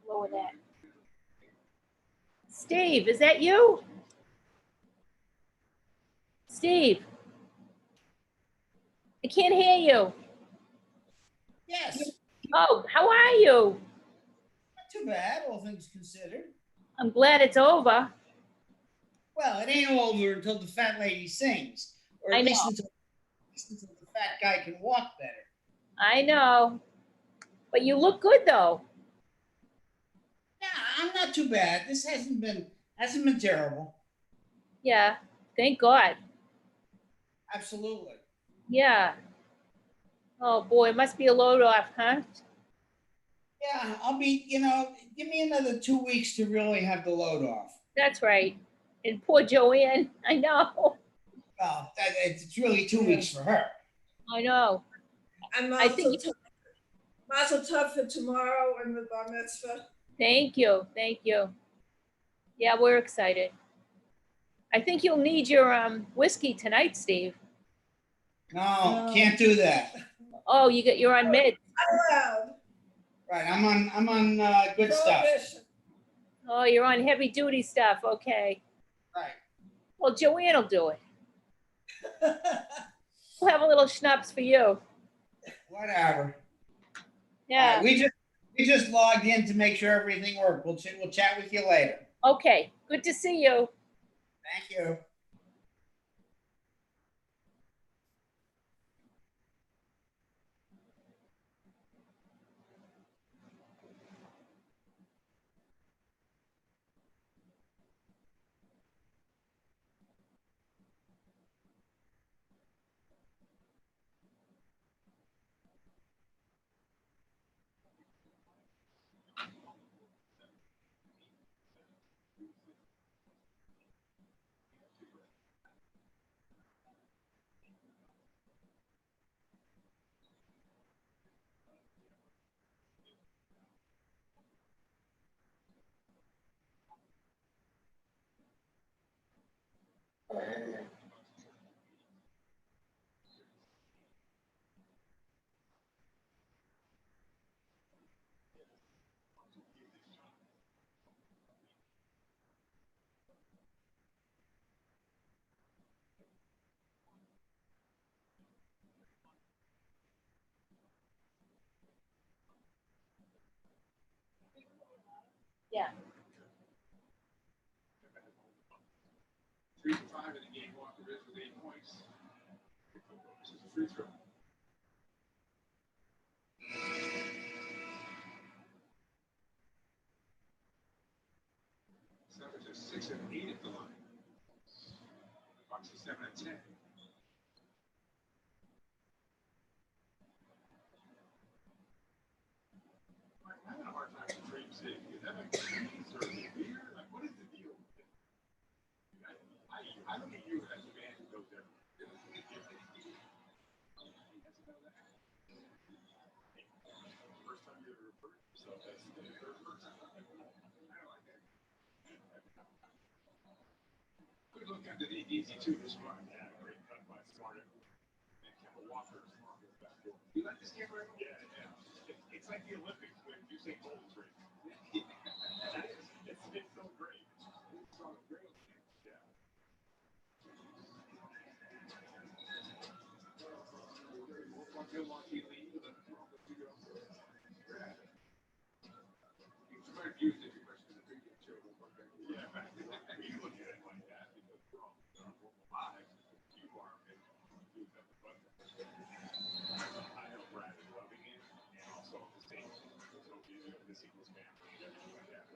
Lower that. Steve, is that you? Steve, I can't hear you. Yes. Oh, how are you? Not too bad, all things considered. I'm glad it's over. Well, it ain't over until the fat lady sings, or I at least know. until the fat guy can walk better. I know. But you look good though. Yeah, I'm not too bad. This hasn't been terrible. Yeah, thank God. Absolutely. Yeah. Oh boy, it must be a load off, huh? Yeah, I'll be, give me another 2 weeks to really have the load off. That's right. And poor Joanne, I know. Well, it's really 2 weeks for her. I know. And I think Mazel tov for tomorrow and the bar mitzvah. Thank you. Thank you. Yeah, we're excited. I think you'll need your whiskey tonight, Steve. No, can't do that. Oh, you're on meds. Allowed. Right, I'm on good stuff. Oh, you're on heavy duty stuff. Okay. Right. Well, Joanne will do it. We'll have a little schnapps for you. Whatever. Yeah. Right, we just logged in to make sure everything worked. We'll chat with you later. Okay. Good to see you. Thank you. Yeah. 3 for 5 in the game. Walker is with 8 points. This is a free throw. Savage is 6 and 8 at the line. Bucks are 7 and 10. I'm having a hard time with Dream City. Is that like sort of weird? Like, what is the deal? I look at you as a man who goes there. First time you ever referred to yourself as the third person. I don't like that. Good look at the easy too this run. Yeah, great cut by Smarter. And Kemba Walker. You like this camera? Yeah, yeah. It's like the Olympics when you say gold tree. It's so great. It's so great. Yeah. Milwaukee lead with a 12 to go. You might have used it because of the previous show. Yeah, you look at it like that because we're all live. You are use that the button. I know Brad is loving it, and also the stage. So you know the sequels family and everything like that.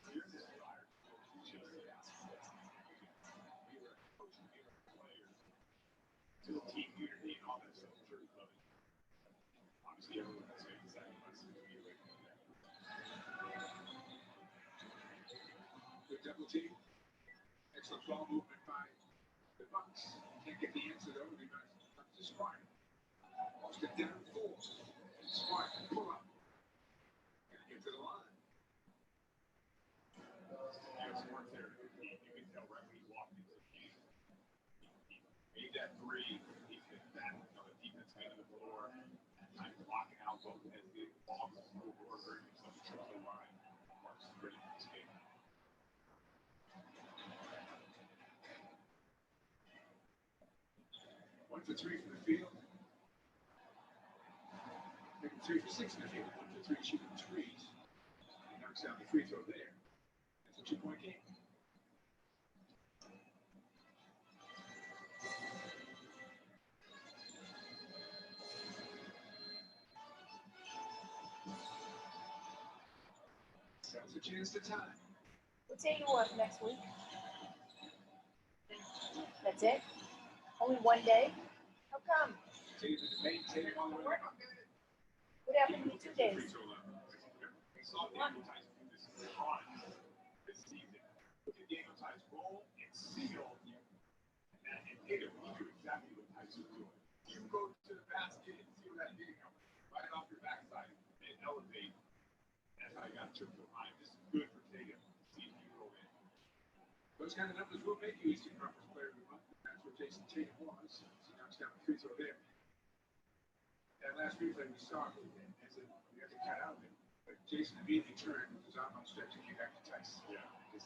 But you're just tired. You just ask. We were coaching players to the team unity and all that stuff. I'm sure you love it. Obviously, everyone has been sacrificed to be away from that. Good double team. Excellent ball movement by the Bucks. Can't get the answer though. They got to Smart. Lost it down 4. Smart, pull up. Gonna get to the line. Yeah, Smart there. You can tell right when he walked into the game. He made that 3. He hit that on the defense end of the floor. Time blocking out both as the ball goes over or some trouble line. for 3 from the field. Making 3 for 6 in the field. 1 for 3 shooting threes. He knocks down the free throw there. It's a 2-point game. That's a chance to tie. What day you off next week? That's it? Only one day? How come? Take the debate, take it on the way. What happened to you 2 days? We saw Daniel Tyson do this run this season. Look at Daniel Tyson roll and seal. And Tatum, he knew exactly what Tyson was doing. You go to the basket and see where that hitting comes right off your backside and elevate. That's how you got to trip the line. This is good for Tatum. See if you go in. Those kind of numbers will make you Eastern Conference player of the month. That's what Jason Tatum was. He knocks down the free throw there. That last replay we saw, we had to cut out of it. But Jason immediately turned, was out on stretch and came back to Tyson. Yeah. Because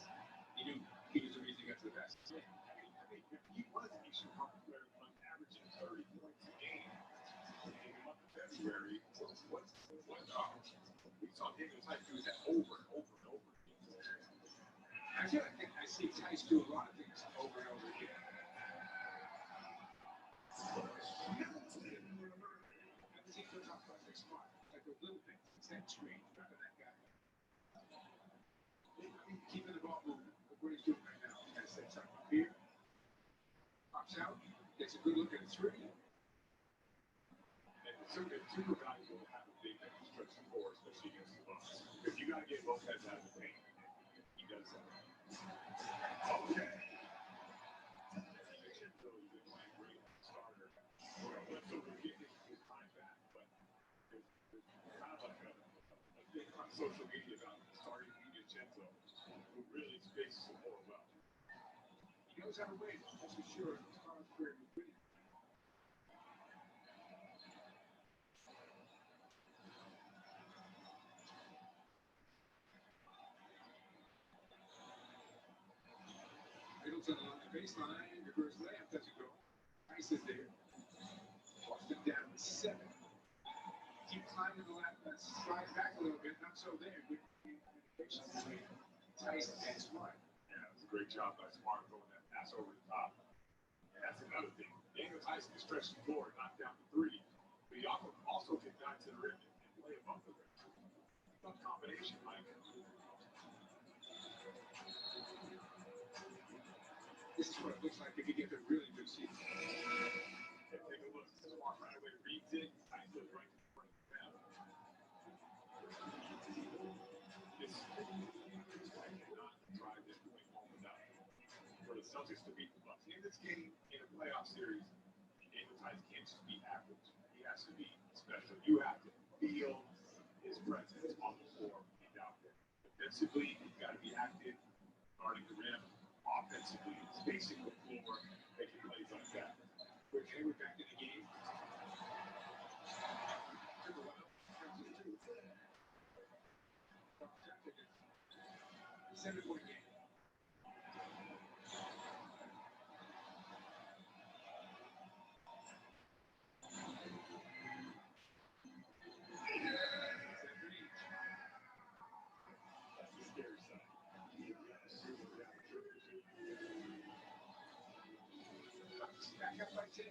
he knew he was the reason he got to the basket. I mean, if he was an Eastern Conference player of the month, averaging 30 points a game in the month of February, what's up? We saw Daniel Tyson do that over and over and over again. Actually, I think I see Tyson do a lot of things over and over again. Like the little things, it's that tree, remember that guy. Keeping the ball moving. Look what he's doing right now. He's got to set something up here. Pops out, gets a good look at the three. And it's super valuable to have a big that can stretch the floor, especially against the Bucks. Because you got to get both heads out of the paint. He does that. Okay. Social media about starting DiVincenzo, who really spaces the floor well. He knows how to win, that's for sure. His college career was winning. Middleton along the baseline, reverse layup doesn't go. Nice is there. Boston down 7. Keep climbing the lap, slide back a little bit, not so there. Good communication between Tyson and Smart. Yeah, it was a great job by Smart throwing that pass over the top. And that's another thing. Daniel Tyson can stretch the floor, knock down the 3, but he also can dive to the rim and play above the rim. Tough combination, Mike. This is what it looks like if you get a really good season. Take a look. Smart right away reads it. Tyson right. For the Celtics to beat the Bucks in this game, in a playoff series, Daniel Tyson can't just be average. He has to be special. You have to feel his presence on the floor when he's out there. Defensively, he's got to be active, guarding the rim. Offensively, spacing the floor, making plays like that. Quick Hayward back in the game. 7-point game. That's the scary side. Back up by 10.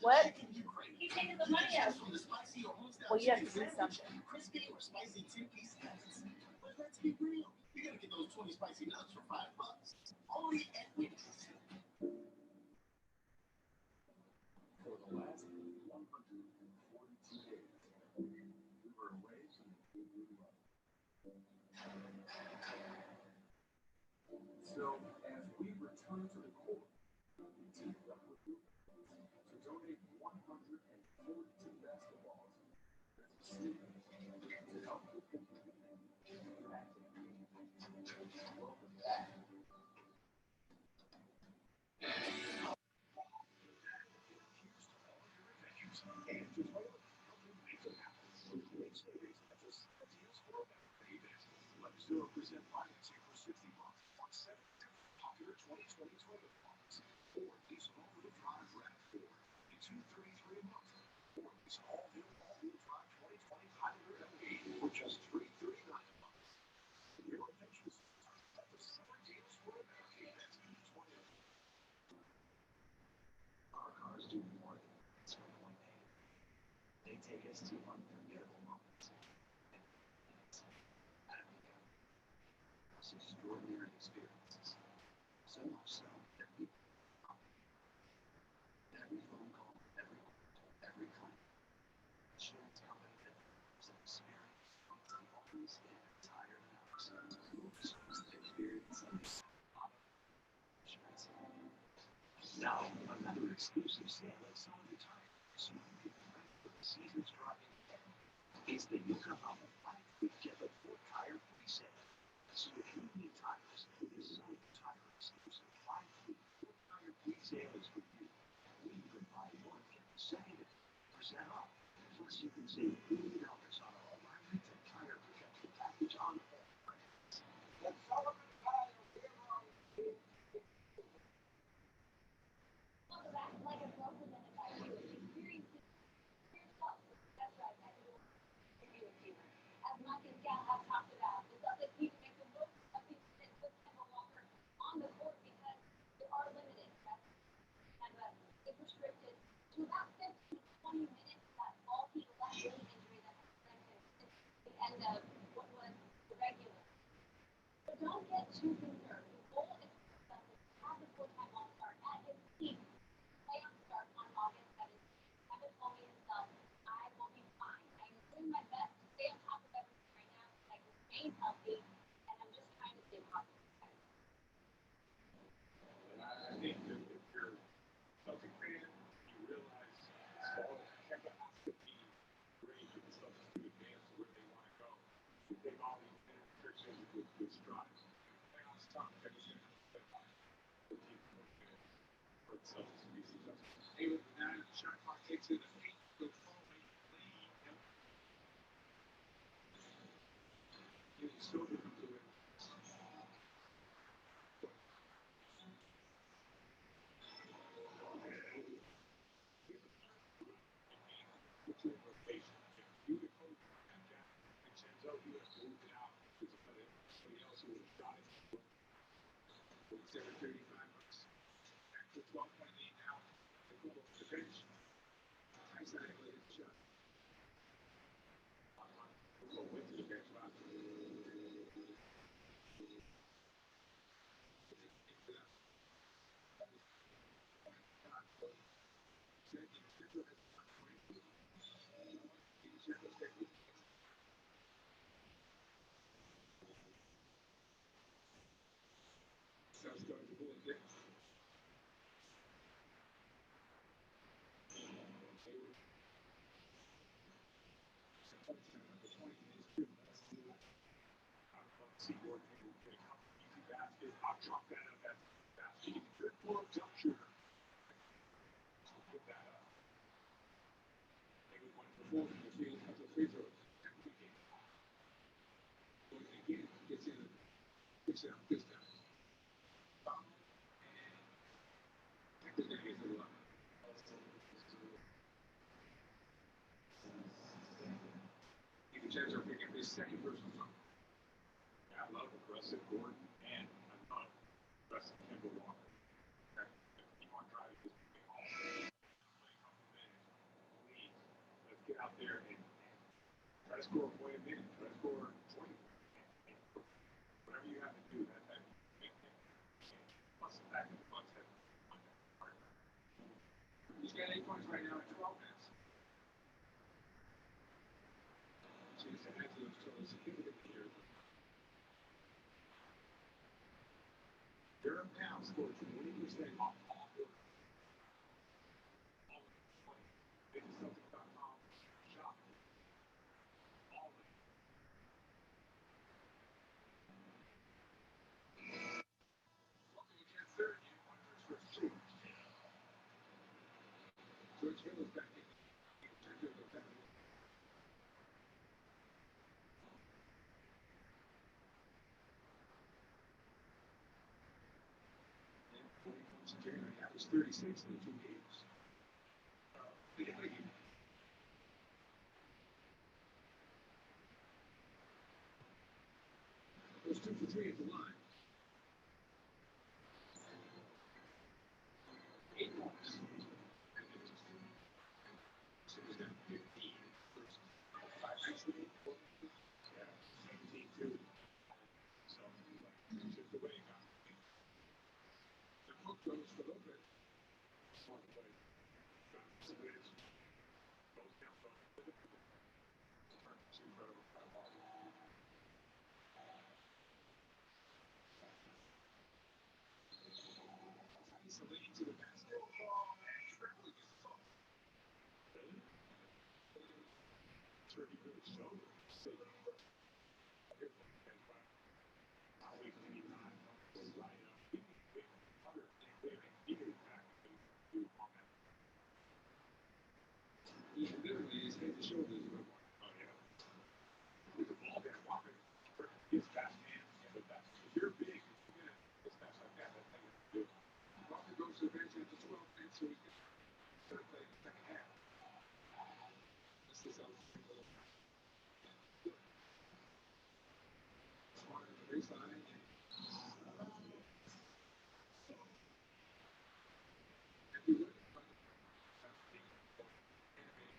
What? He's taking the money out. Well, you have to do something. Crispy or spicy 10-piece nuggets. But let's be real. You gotta get those 20 spicy nuts for $5. Only at Wendy's. For the last 142 days, we were away from the food we love. So, as we return to the core, we teamed up with you to donate 142 basketballs to help people. Welcome back. Zero percent financing for 60 months on 7 popular 2020 Toyota models. Or lease an all-wheel drive RAV4 in 233 a month. Or lease an all-new all-wheel drive 2020 Highlander LE for just $339 a month. Your adventures at the summer deals for America. That's Toyota. Our cars do more than spend one day. They take us to unforgettable moments. Extraordinary experiences. So much so that we every phone call, every client, insurance company that is an experience needs to always get tired of ourselves. Experience insurance. Now, another exclusive sale that's on the time. So you can for the season's driving is that you come out and find we get a full tire free sale. So if you need tires, this is our tire exclusive 5-week tire free sale is for you. We provide 1% off. Plus you can save $80 on all our retail tire protection package on all brands. Let's celebrate tire. Like a broken and a experience yourself. That's right. I do agree with you. As much as Gal has talked about, it doesn't even make the most of these with Kemba Walker on the court because there are limited. That's kind of it's restricted to about 15 to 20 minutes. That's all he left with an injury that has prevented the end of what was the regular. But don't get too concerned. The goal is to have the full-time All-Star at his peak. Playoff starts on August 7th. Kevin told me himself, I will be fine. I'm doing my best to stay on top of everything right now so I can remain healthy, and I'm just trying to stay positive. And I think that if you're Celtic fan, you realize Kemba has to be great for the Celtics to advance to where they want to go. You take all these restrictions with strides. Playoffs tough. Kevin's going to have to play 14 minutes for the Celtics to be successful. Hey, now shot clock takes it at 8. The following lead. Getting so different to it. Which is rotation. If you would have had that Vincenzo, you would have moved it out to somebody else who would have shot it. But instead of 35 bucks, back to 12.8 now, they go to the bench. Nice isolated shot. We'll go went to the bench last week. Starting to pull it in. Seaboard can come easy basket. I'll drop that up as basket. Good for a jump shooter. So put that up. Maybe one before the free throws. Again, gets in, gets down, gets down. And there's going to get the run. DiVincenzo picking his second personal foul. I love aggressive Gordon and I love aggressive Kemba Walker. You want to try to just be all play a couple minutes. Please, let's get out there and try to score a point a minute. Try to score 20. Whatever you have to do, that make it. Plus the fact that the Bucks have he's got 8 points right now in 12 minutes. So he's ahead to those totals significantly here. Durham now scored 20% off all the Celtics.com shop. All of it. Welcome again, third. You want first shoot. George Hill is back in. That was 36 in the 2 games. They had like it was 2 for 3 at the line. 8 points. And it was down 15. First 5 actually. Yeah, 17-2. So just the way it got. The book goes for a little bit. Smart play. Goes down from it's incredible. He's the lead to the basket. Tripling is tough. Really? Sure, he really showed it. He literally his head and shoulders were going, oh yeah. With the ball there, walking, his fast hands, but that's if you're big, you're gonna it's fast like that, that's how you do it. Walker goes to the bench at the 12 minutes so he can start playing the second half. This is how smart on the baseline. And we learned about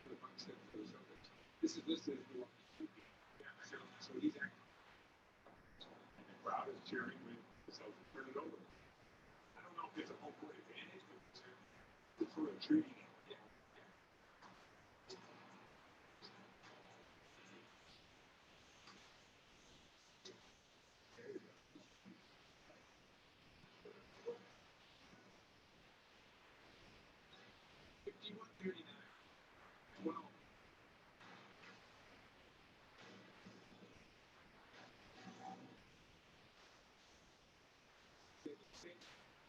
the mindset for the Celtics. This is listed as the one shooting. Yeah, so he's acting. And the crowd is cheering when the Celtics turn it over. I don't know if it's a home court advantage, but it's sort of treating it. Yeah. 51-39. 12.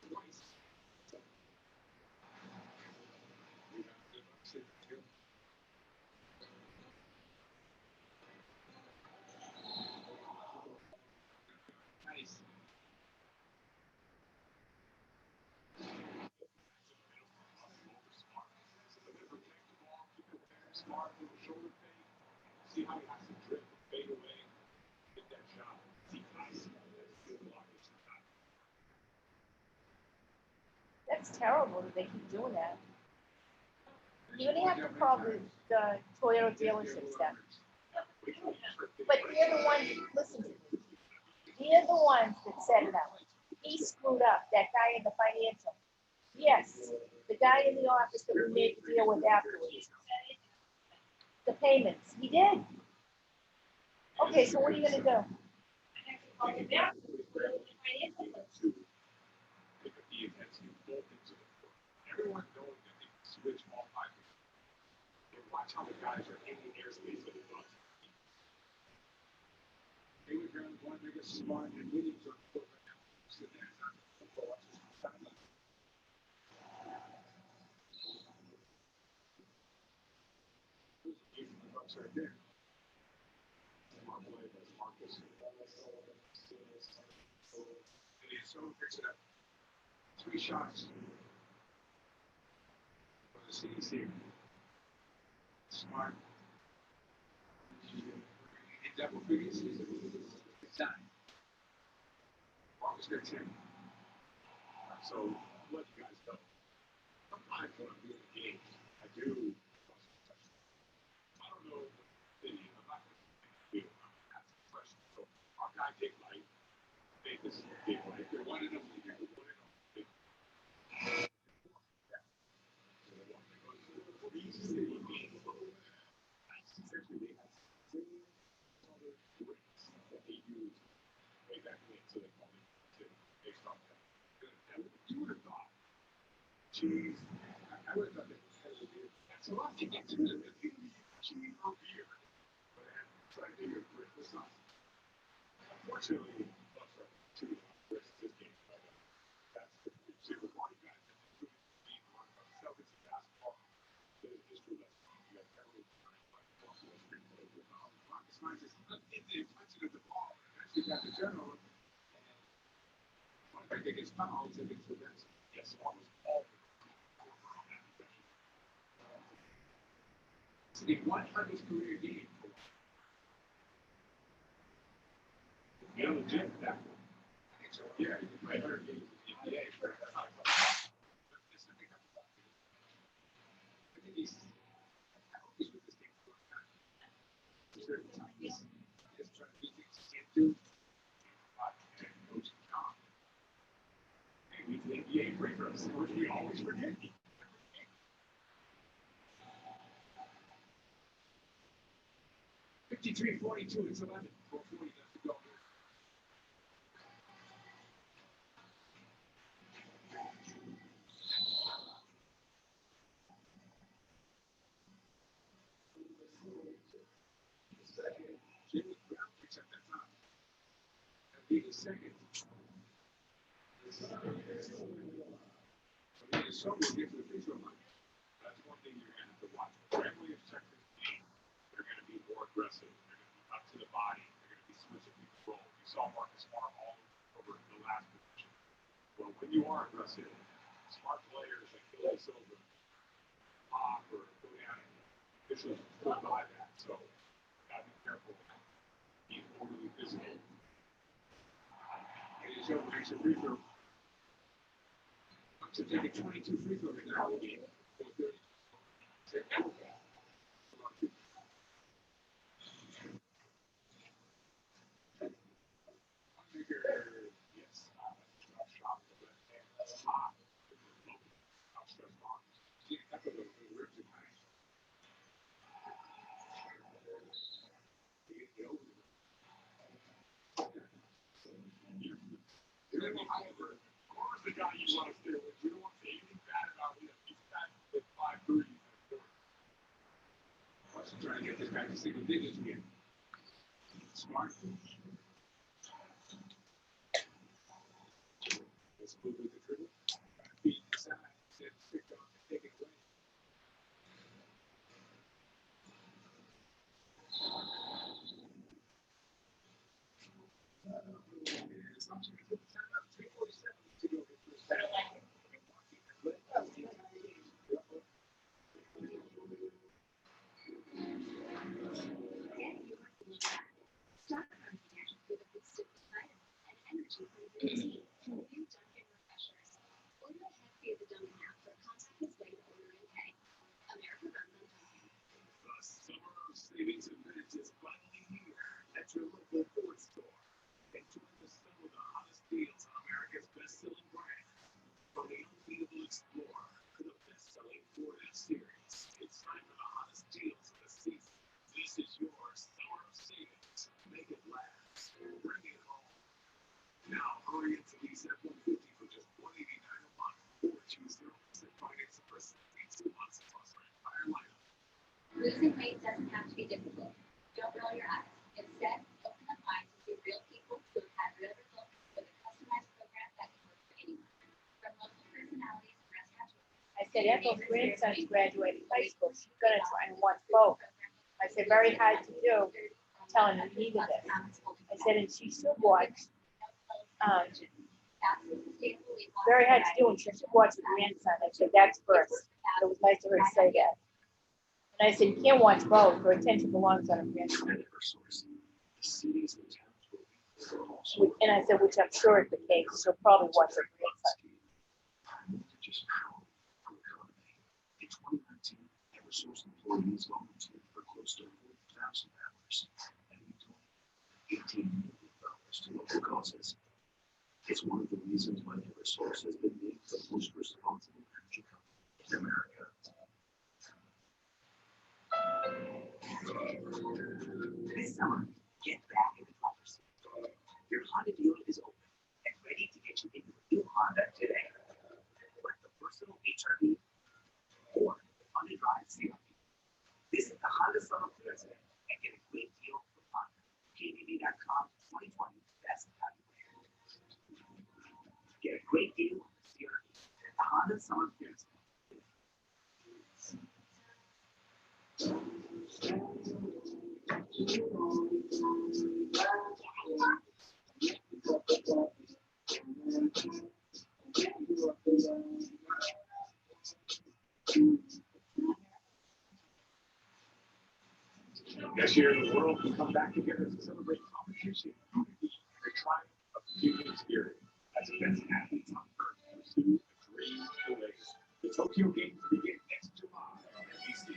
Twice. Nice. Smart little shoulder fake. See how he has to drip and fade away. Get that shot. See, nice. Good blockers. That's terrible that they keep doing that. You only have to call the Toyota dealerships then. But they're the ones, listen to me. They're the ones that set it up. He screwed up, that guy in the financial. Yes, the guy in the office that we made the deal with afterwards. The payments, he did. Okay, so what are you gonna do? Everyone knows that they can switch all 5. And watch how the guys are in the airspace of the bus. They would grab one, they get smart, and Williams on the foot right now. Sit there, it's not the ball, it's just the sideline. There's a game from the Bucks right there. Smart play by Marcus. And then someone picks it up. 3 shots for the CDC. Smart. In double figures, it's done. Marcus got 10. So, let you guys know. Sometimes when I'm doing the game, I do. I don't know what the I'm not going to do. I'm asking questions. So, our guy, Dick Light, made this big one. If they're one in a league, they're one in a league. So, they want to go to the city meeting. Essentially, they have 3 other drinks that they use way back then. So, they call it based off that. You would have thought cheese. I would have thought that was kind of weird. So I think it's good. Cheese or beer. But I had tried to figure for the sauce. Unfortunately, Bucks are 2 versus this game. That's the super party guys. Celtics and basketball. There's history lesson. You got every time. Also, a screen play with Marcus Smart is in the inflection of the ball. Actually got the general. I think it's fouls against the best. Yes. That's almost all. So he won his career game. The other Jim, that one. Yeah, he played 100 games in the NBA. I think he's with this game for a time. He's trying to do things he can't do. And Coach John. And the NBA breakers, which we always forget. 53-42, it's 11. 4:40 left to go. Second, Jimmy Brown picks up that time. That'll be his second. So we'll get to the free throw line. That's one thing you're going to have to watch. Generally, if Texas game, they're going to be more aggressive. They're going to be up to the body. They're going to be switching control. You saw Marcus Smart all over the last position. Well, when you are aggressive, smart players like Philly Silver, pop, or go down, officials go by that. So, got to be careful. Being overly physical. And his own makes a free throw. So take a 22 free throw in the whole game. 4:30. Yes. Shot the left hand. That's hot. Outstretched arms. See, that's what the ribs are nice. However, Corner's the guy you want to stay with. You don't want to say anything bad about him. He's got the 5 threes. Watch him trying to get this guy to single digits again. Smart. Let's move with the dribble. Feet inside. Set stick on and take it away. It's not too good. 3:47 to go in first half. Start from here with a boosted vitamin and energy for your team. New Dunkin' Refreshers. Order ahead via the Dunkin' app for a contactless way to order and pay. America runs on Dunkin'. The summer of savings event is finally here at your local Ford store. Enjoy some of the hottest deals on America's best-selling brand. From the unbeatable Explorer to the best-selling Ford F-Series, it's time for the hottest deals of the season. This is your summer of savings. Make it last. Bring it home. Now hurry into these F-150 for just $189 a month or choose 0% financing for 72 months plus our entire lineup. Losing weight doesn't have to be difficult. Don't roll your eyes. Instead, open up eyes and see real people who have had real results with a customized program that can work for anyone. From local personalities and restaurateurs. I said, Ethel's grandson's graduating high school. She's gonna try and watch both. I said, very hard to do. I'm telling you, he needed it. I said, and she should watch. Very hard to do, and she should watch the grandson. I said, that's first. It was nice of her to say that. And I said, you can't watch both. Her attention belongs on her grandson. And I said, which I'm sure is the case. She'll probably watch her grandson. In 2019, Eversource employees volunteered for close to 40,000 hours, and we donated $18 million to local causes. It's one of the reasons why Eversource has been named the most responsible energy company in America. This summer, get back in the driver's seat. Your Honda dealer is open and ready to get you into a new Honda today. Like the personal HRV or the Honda Drive CRV. Visit the Honda Summer Clearance Event and get a great deal for Honda. PBB.com 2020 Best Value. Get a great deal on the CRV at the Honda Summer Clearance Event. This year, the world will come back together to celebrate competition, unity, and the triumph of the human spirit as the best athletes on earth pursue a dream away. The Tokyo Games begin next July on NBC.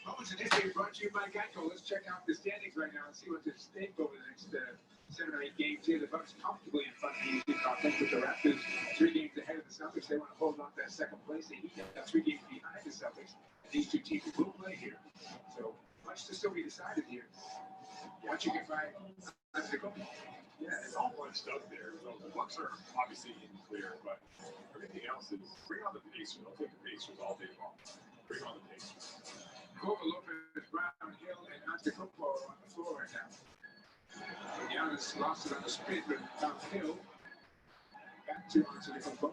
Moments in history brought to you by Geico. Let's check out the standings right now and see what's at stake over the next 7 or 8 games here. The Bucks comfortably in front of the Houston Rockets with the Raptors 3 games ahead of the Celtics. They want to hold on to that second place. The Heat have 3 games behind the Celtics. These two teams will play here. So much to still be decided here. What you can find. Yeah, it's all bunched up there. So the Bucks are obviously in clear, but everything else is bring on the Pacers. I'll take the Pacers all day long. Bring on the Pacers. Cooper Lopez, Brown, Hill, and Antetokounmpo are on the floor right now. Giannis lost it on the spin, but found Hill. Back to Antetokounmpo.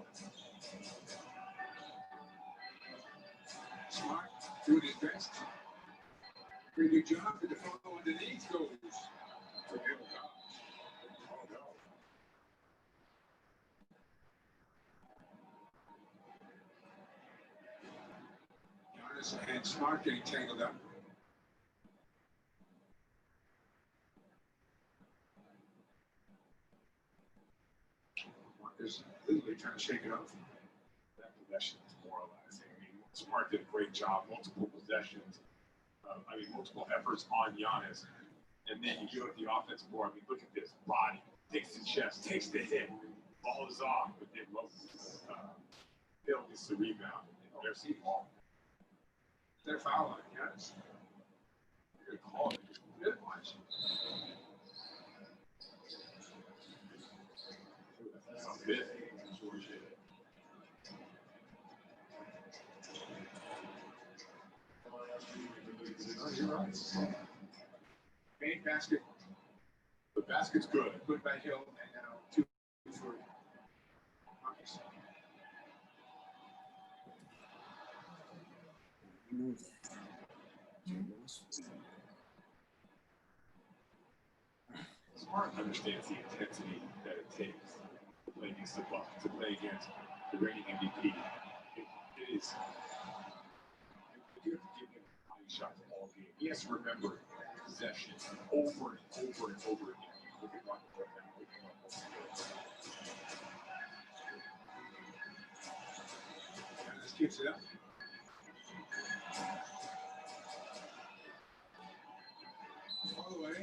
Smart, doing his best. Pretty good job. The follow underneath goes for Hill. Oh, no. Giannis and Smart getting tangled up. Marcus literally trying to shake it off. That possession is demoralizing. I mean, Smart did a great job, multiple possessions. Multiple efforts on Giannis. And then you give up the offensive board. I mean, look at this. Body takes the chest, takes the hit. Ball is off, but then Hill gets the rebound. They're seeing ball. They're fouling, Giannis. Good call. Good watch. That's a bit. Sure shit. Oh, you're right. Main basket. The basket's good. Good by Hill, and now 2 for Marcus. Smart understands the intensity that it takes to play against the Bucks, to play against the reigning MVP. It is. You have to give him body shots all game. He has to remember possession over and over and over again. Look at Marcus right now. Look at Marcus. Giannis keeps it up. All the way.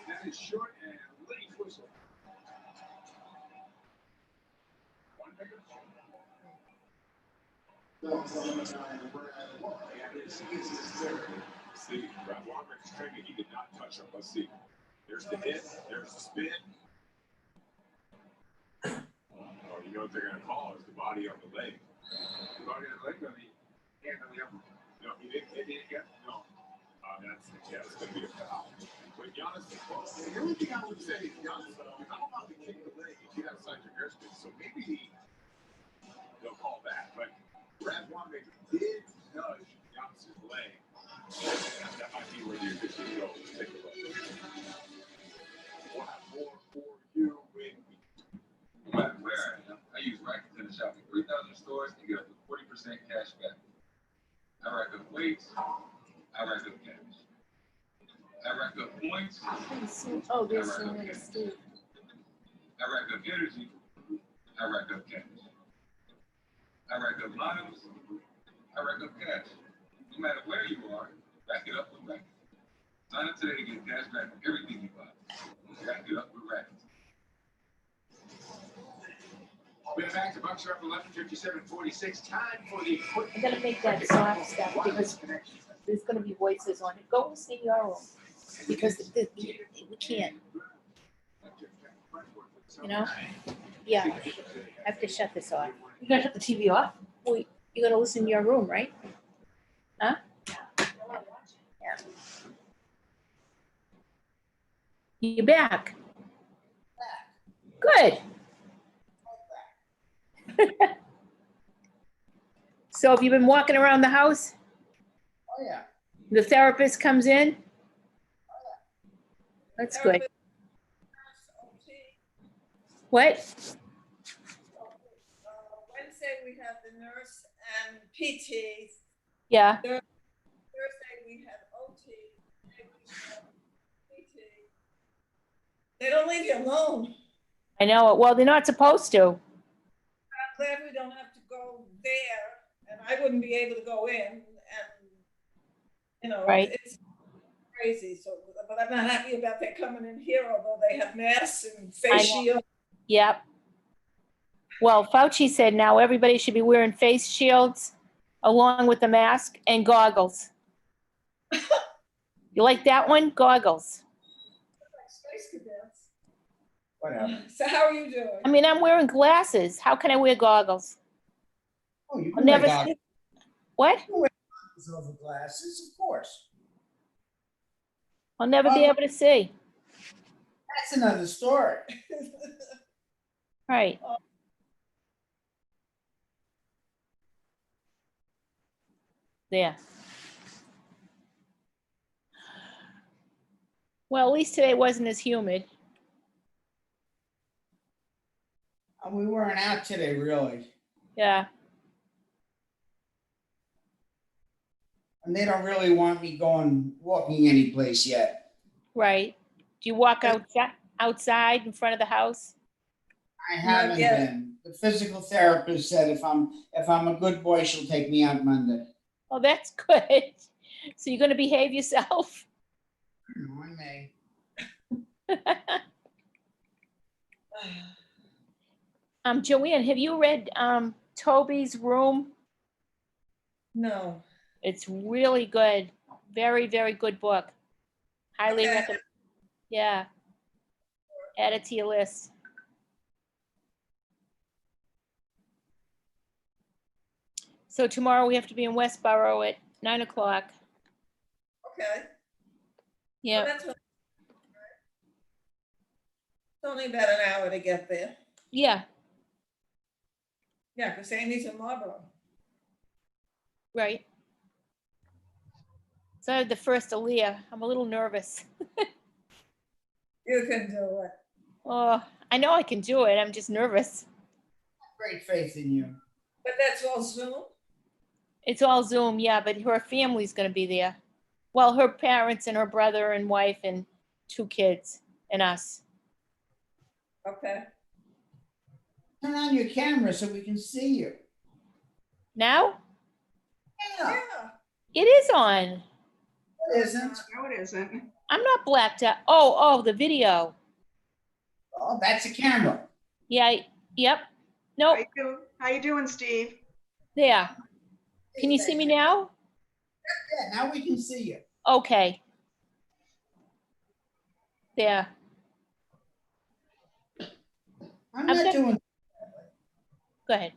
That is short and late whistle. One finger. See, Brad Walker's training, he did not touch him. Let's see. There's the hit. There's the spin. Oh, you know what they're going to call is the body on the leg. The body of the leg on the hand on the upper. No, he didn't get. No. It's going to be a foul. But Giannis, the only thing I would say is Giannis, you're not allowed to kick the leg if you have outside your airspace. So maybe they'll call that. But Brad Wanamaker did nudge Giannis' leg. That might be where the officials go. Let's take a look. We'll have more for you when No matter where I use rackets in the shop in 3,000 stores and get up to 40% cash back. I rack up weights. I rack up cash. I rack up points. Oh, there's some in the street. I rack up energy. I rack up cash. I rack up miles. I rack up cash. No matter where you are, rack it up with rackets. Sign up today to get cash back for everything you buy. Rack it up with rackets. We're back to Bucks are up 11:57:46. Time for the quick. I'm gonna make that soft stuff because there's gonna be voices on it. Go and see your room. Because we can't, you know? Yeah, I have to shut this off. You gotta shut the TV off? Well, you're gonna listen in your room, right? Huh? Yeah. You're back. Good. So have you been walking around the house? Oh, yeah. The therapist comes in? That's good. What? Wednesday, we have the nurse and PT. Yeah. Thursday, we had OT. Maybe we should have PT. They don't leave you alone. I know it. Well, they're not supposed to. I'm glad we don't have to go there, and I wouldn't be able to go in, and Right. it's crazy. So, but I'm not happy about their coming in here, although they have masks and I face know. shields. Yep. Well, Fauci said now everybody should be wearing face shields along with the mask and goggles. You like that one? Goggles. Space cadets. Whatever. So how are you doing? I mean, I'm wearing glasses. How can I wear goggles? Oh, you I'll can never wear goggles see. What? over glasses, of course. I'll never be able to see. That's another story. Right. There. Well, at least today wasn't as humid. And we weren't out today, really. Yeah. And they don't really want me walking any place yet. Right. Do you walk outside in front of the house? I haven't yet. been. The physical therapist said if I'm a good boy, she'll take me out Monday. Oh, that's good. So you're going to behave yourself? I may. Joanne, have you read Toby's Room? No. It's really good. Very, very good book. Highly Okay. recommend. Yeah. Add it to your list. So tomorrow we have to be in Westboro at 9 o'clock. Okay. Yeah. Well, that's what- It's only about an hour to get there. Yeah. Yeah, because Amy's in Marlboro. Right. So I had the first Aaliyah. I'm a little nervous. You can do it. Oh, I know I can do it. I'm just nervous. Great faith in you. But that's all Zoom? It's all Zoom, yeah, but her family's going to be there. Well, her parents and her brother and wife and 2 kids and us. Okay. Turn on your camera so we can see you. Now Yeah, Yeah. it is on. it isn't. No, it isn't. I'm not blacked out. Oh, the video. Oh, that's a camera. Yeah, yep. How Nope, you doing? How you doing, Steve? there. Can you see me now? Yeah, now we can see you. Okay. There. I'm I've not got- doing. Go ahead.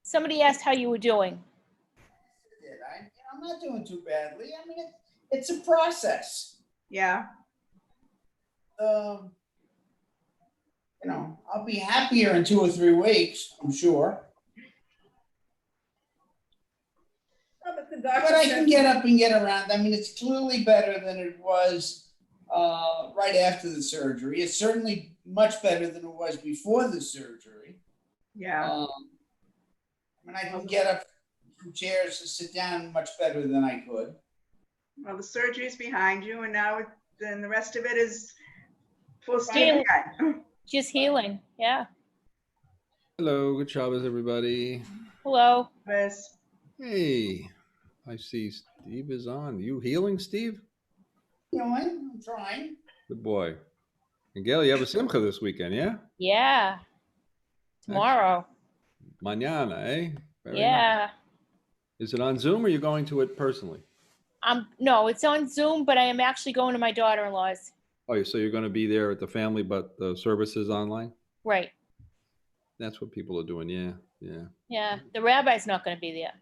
Somebody asked how you were doing. I'm not doing too badly. I mean, it's a process. Yeah. I'll be happier in 2 or 3 weeks, I'm sure. Oh, but the But doctor I said- can get up and get around. I mean, it's clearly better than it was right after the surgery. It's certainly much better than it was before the surgery. Yeah. I mean, I can get up from chairs to sit down much better than I could. Well, the surgery's behind you, and now then the rest of it is full steam Healing. ahead. Just healing. Yeah. Hello, good Shabbos, everybody. Hello. Yes. Hey, I see Steve is on. You healing, Steve? I'm trying. Good boy. And Gail, you have a simcha this weekend, yeah? Yeah. Tomorrow. Mañana, eh? Very nice. Yeah. Is it on Zoom or are you going to it personally? No, it's on Zoom, but I am actually going to my daughter-in-law's. Oh, so you're going to be there at the family, but the service is online? Right. That's what people are doing, yeah, yeah. Yeah. The rabbi's not going to be there.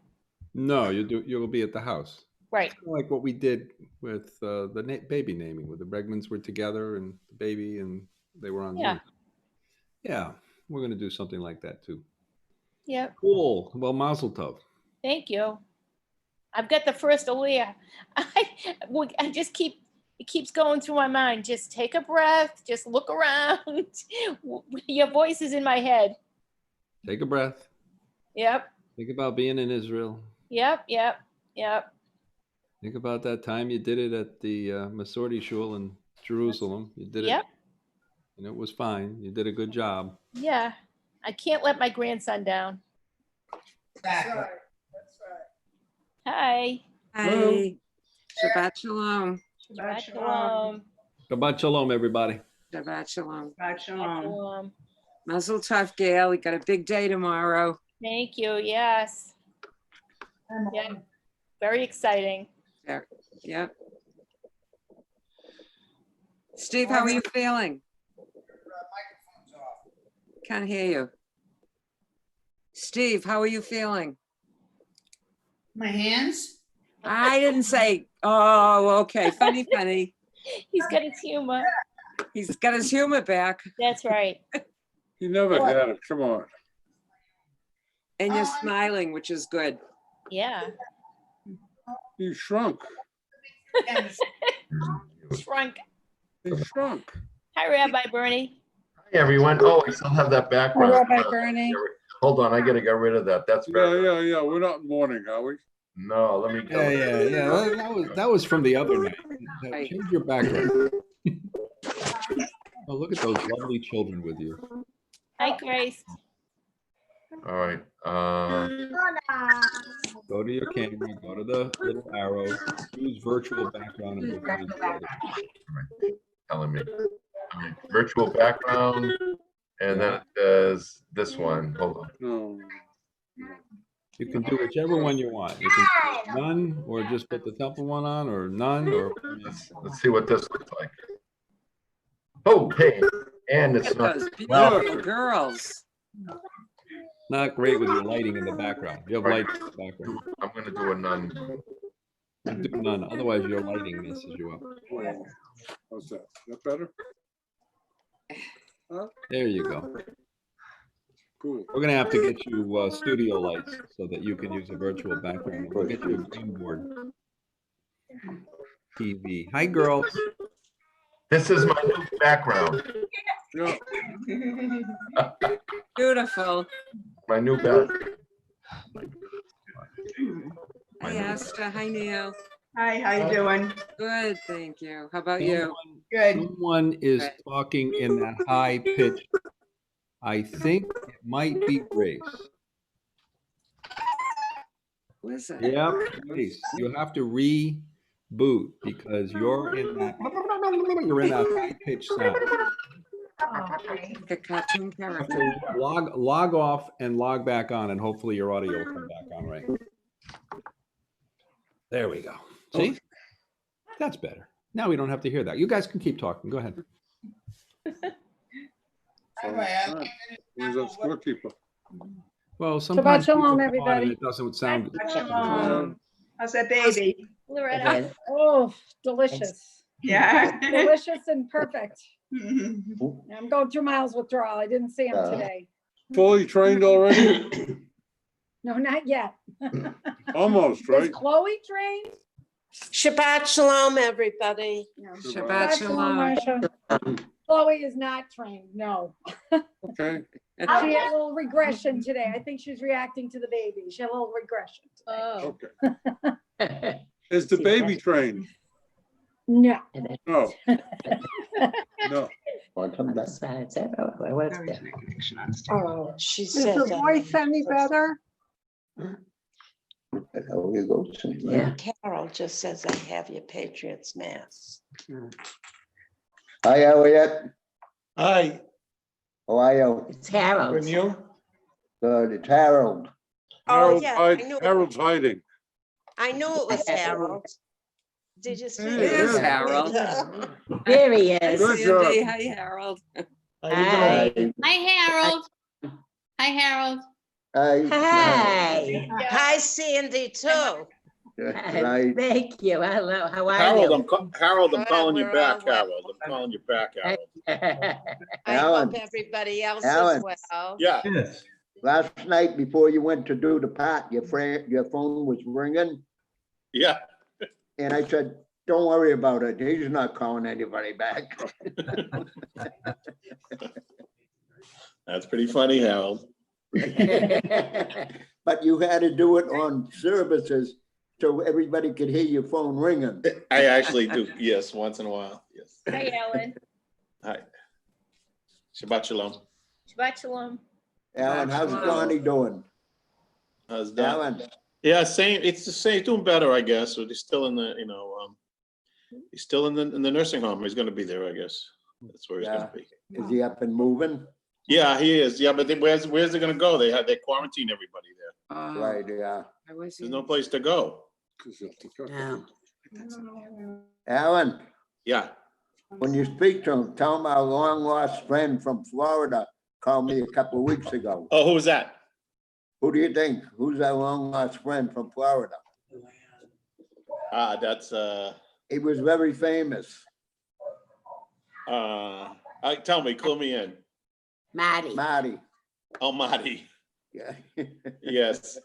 No, you'll be at the house. Right. Kind of like what we did with the baby naming, where the Bregmans were together and the baby, and they were on Yeah. Zoom. Yeah, we're going to do something like that too. Yep. Cool. Well, Mazel Tov. Thank you. I've got the first Aaliyah. I just it keeps going through my mind. Just take a breath. Just look around. Your voice is in my head. Take a breath. Yep. Think about being in Israel. Yep. Think about that time you did it at the Masorti Shul in Jerusalem. You did Yep. it, and it was fine. You did a good job. Yeah. I can't let my grandson down. That's Exactly. right. That's right. Hi. Hi. Shabbat shalom. Shabbat shalom. Shabbat shalom, everybody. Shabbat shalom. Shabbat shalom. Shalom. Mazel tov, Gail. We got a big day tomorrow. Thank you. Yes. Yeah. Very exciting. There. Yep. Steve, how are you feeling? Microphone's off. Can't hear you. Steve, how are you feeling? My hands? I didn't say, oh, okay. Funny. He's got his humor. He's got his humor back. That's right. You never had it, come on. And you're smiling, which is good. Yeah. You shrunk. Yes. Shrunk. You shrunk. Hi, Rabbi Bernie. Hey everyone. Oh, I still have that background. Rabbi Bernie. Hold on, I gotta get rid of that. That's better. Yeah. We're not in mourning, are we? No, let me go. Yeah. That was from the other night. Right. Change your background. Oh, look at those lovely children with you. Hi, Grace. All right. Go to your camera, go to the little arrow, use virtual background. And we'll go to the other. Telling me. All right, virtual background, and then it says this one. Hold on. No. You can do whichever one you want. You can do none, or just put the temple one on, or none, or Let's see what this looks like. Okay, and Look it's at not. those Well, beautiful girls. not great with your lighting in the background. You have light in the background. I'm gonna do a none. Do none, otherwise your lighting messes you up. How's that? That better? There you go. Cool. We're gonna have to get you studio lights so that you can use a virtual background. We'll get you a green board TV. Hi, girls. This is my new background. Yeah. Beautiful. My new background. Hi, Asta. Hi, Neil. Hi, how you doing? Good, thank you. How about you? Good. Someone is Good. talking in that high pitch. I think it might be Grace. Who is it? Yep, Grace. You have to reboot because you're in that high pitch sound. Like a cartoon You have character. to log off and log back on, and hopefully your audio will come back on right. There we go. See? That's better. Now we don't have to hear that. You guys can keep talking. Go ahead. Who's that scorekeeper? Well, sometimes people shalom, come on everybody. and it doesn't sound. How's that baby? Loretta. Oh, delicious. Yeah. Delicious and perfect. I'm going through Miles' withdrawal. I didn't see him today. Fully trained already? No, not yet. Almost, Is right? Chloe trained? Shabbat shalom, everybody. No. Shabbat shalom. Marsha. Chloe is not trained, no. Okay. She had a little regression today. I think she's reacting to the baby. She had a little regression today. Oh. Okay. Is the baby trained? No. No. No. Oh, she Is said her voice any better? Yeah. Carol just says I have your Patriots mass. Hi, Elliot. Hi. How are you? It's Harold. And you? Good. It's Harold. Oh, yeah, I knew, Harold's hiding. I knew it was Harold. Did you see? It is Harold. There he is. Good job. Sandy. Hi, Harold. Hi. Hi. Harold. Hi, Harold. Hi. Hi. Hi, Sandy, too. Right. Thank you. Hello. How are Harold, you? Harold, I'm Good, calling you we're back, all well. Harold. I'm calling you back, Harold. I Alan. hope everybody else Alan. is well. Yeah. Yes. Last night before you went to do the pot, your phone was ringing, Yeah. and I said, "Don't worry about it. He's not calling anybody back." That's pretty funny, Harold. but you had to do it on services so everybody could hear your phone ringing. I actually do, yes, once in a while, yes. Hi, Alan. Hi. Shabbat Shalom. Shabbat Shalom. Alan, how's Johnny doing? How's that? Alan, Yeah, same, it's the same, doing better, I guess, but he's still in the, he's still in the nursing home. He's gonna be there, I guess. That's where he's gonna be. is he up and moving? Yeah, he is. Yeah, but where's it gonna go? They quarantine everybody there. Right, yeah. There's no place to go. No. Alan, Yeah. when you speak to him, tell him our long lost friend from Florida called me a couple of weeks ago. Oh, who was that? Who do you think? Who's our long lost friend from Florida? That's He was very famous. tell me, clue me in. Marty. Oh, Marty. Yeah. Yes.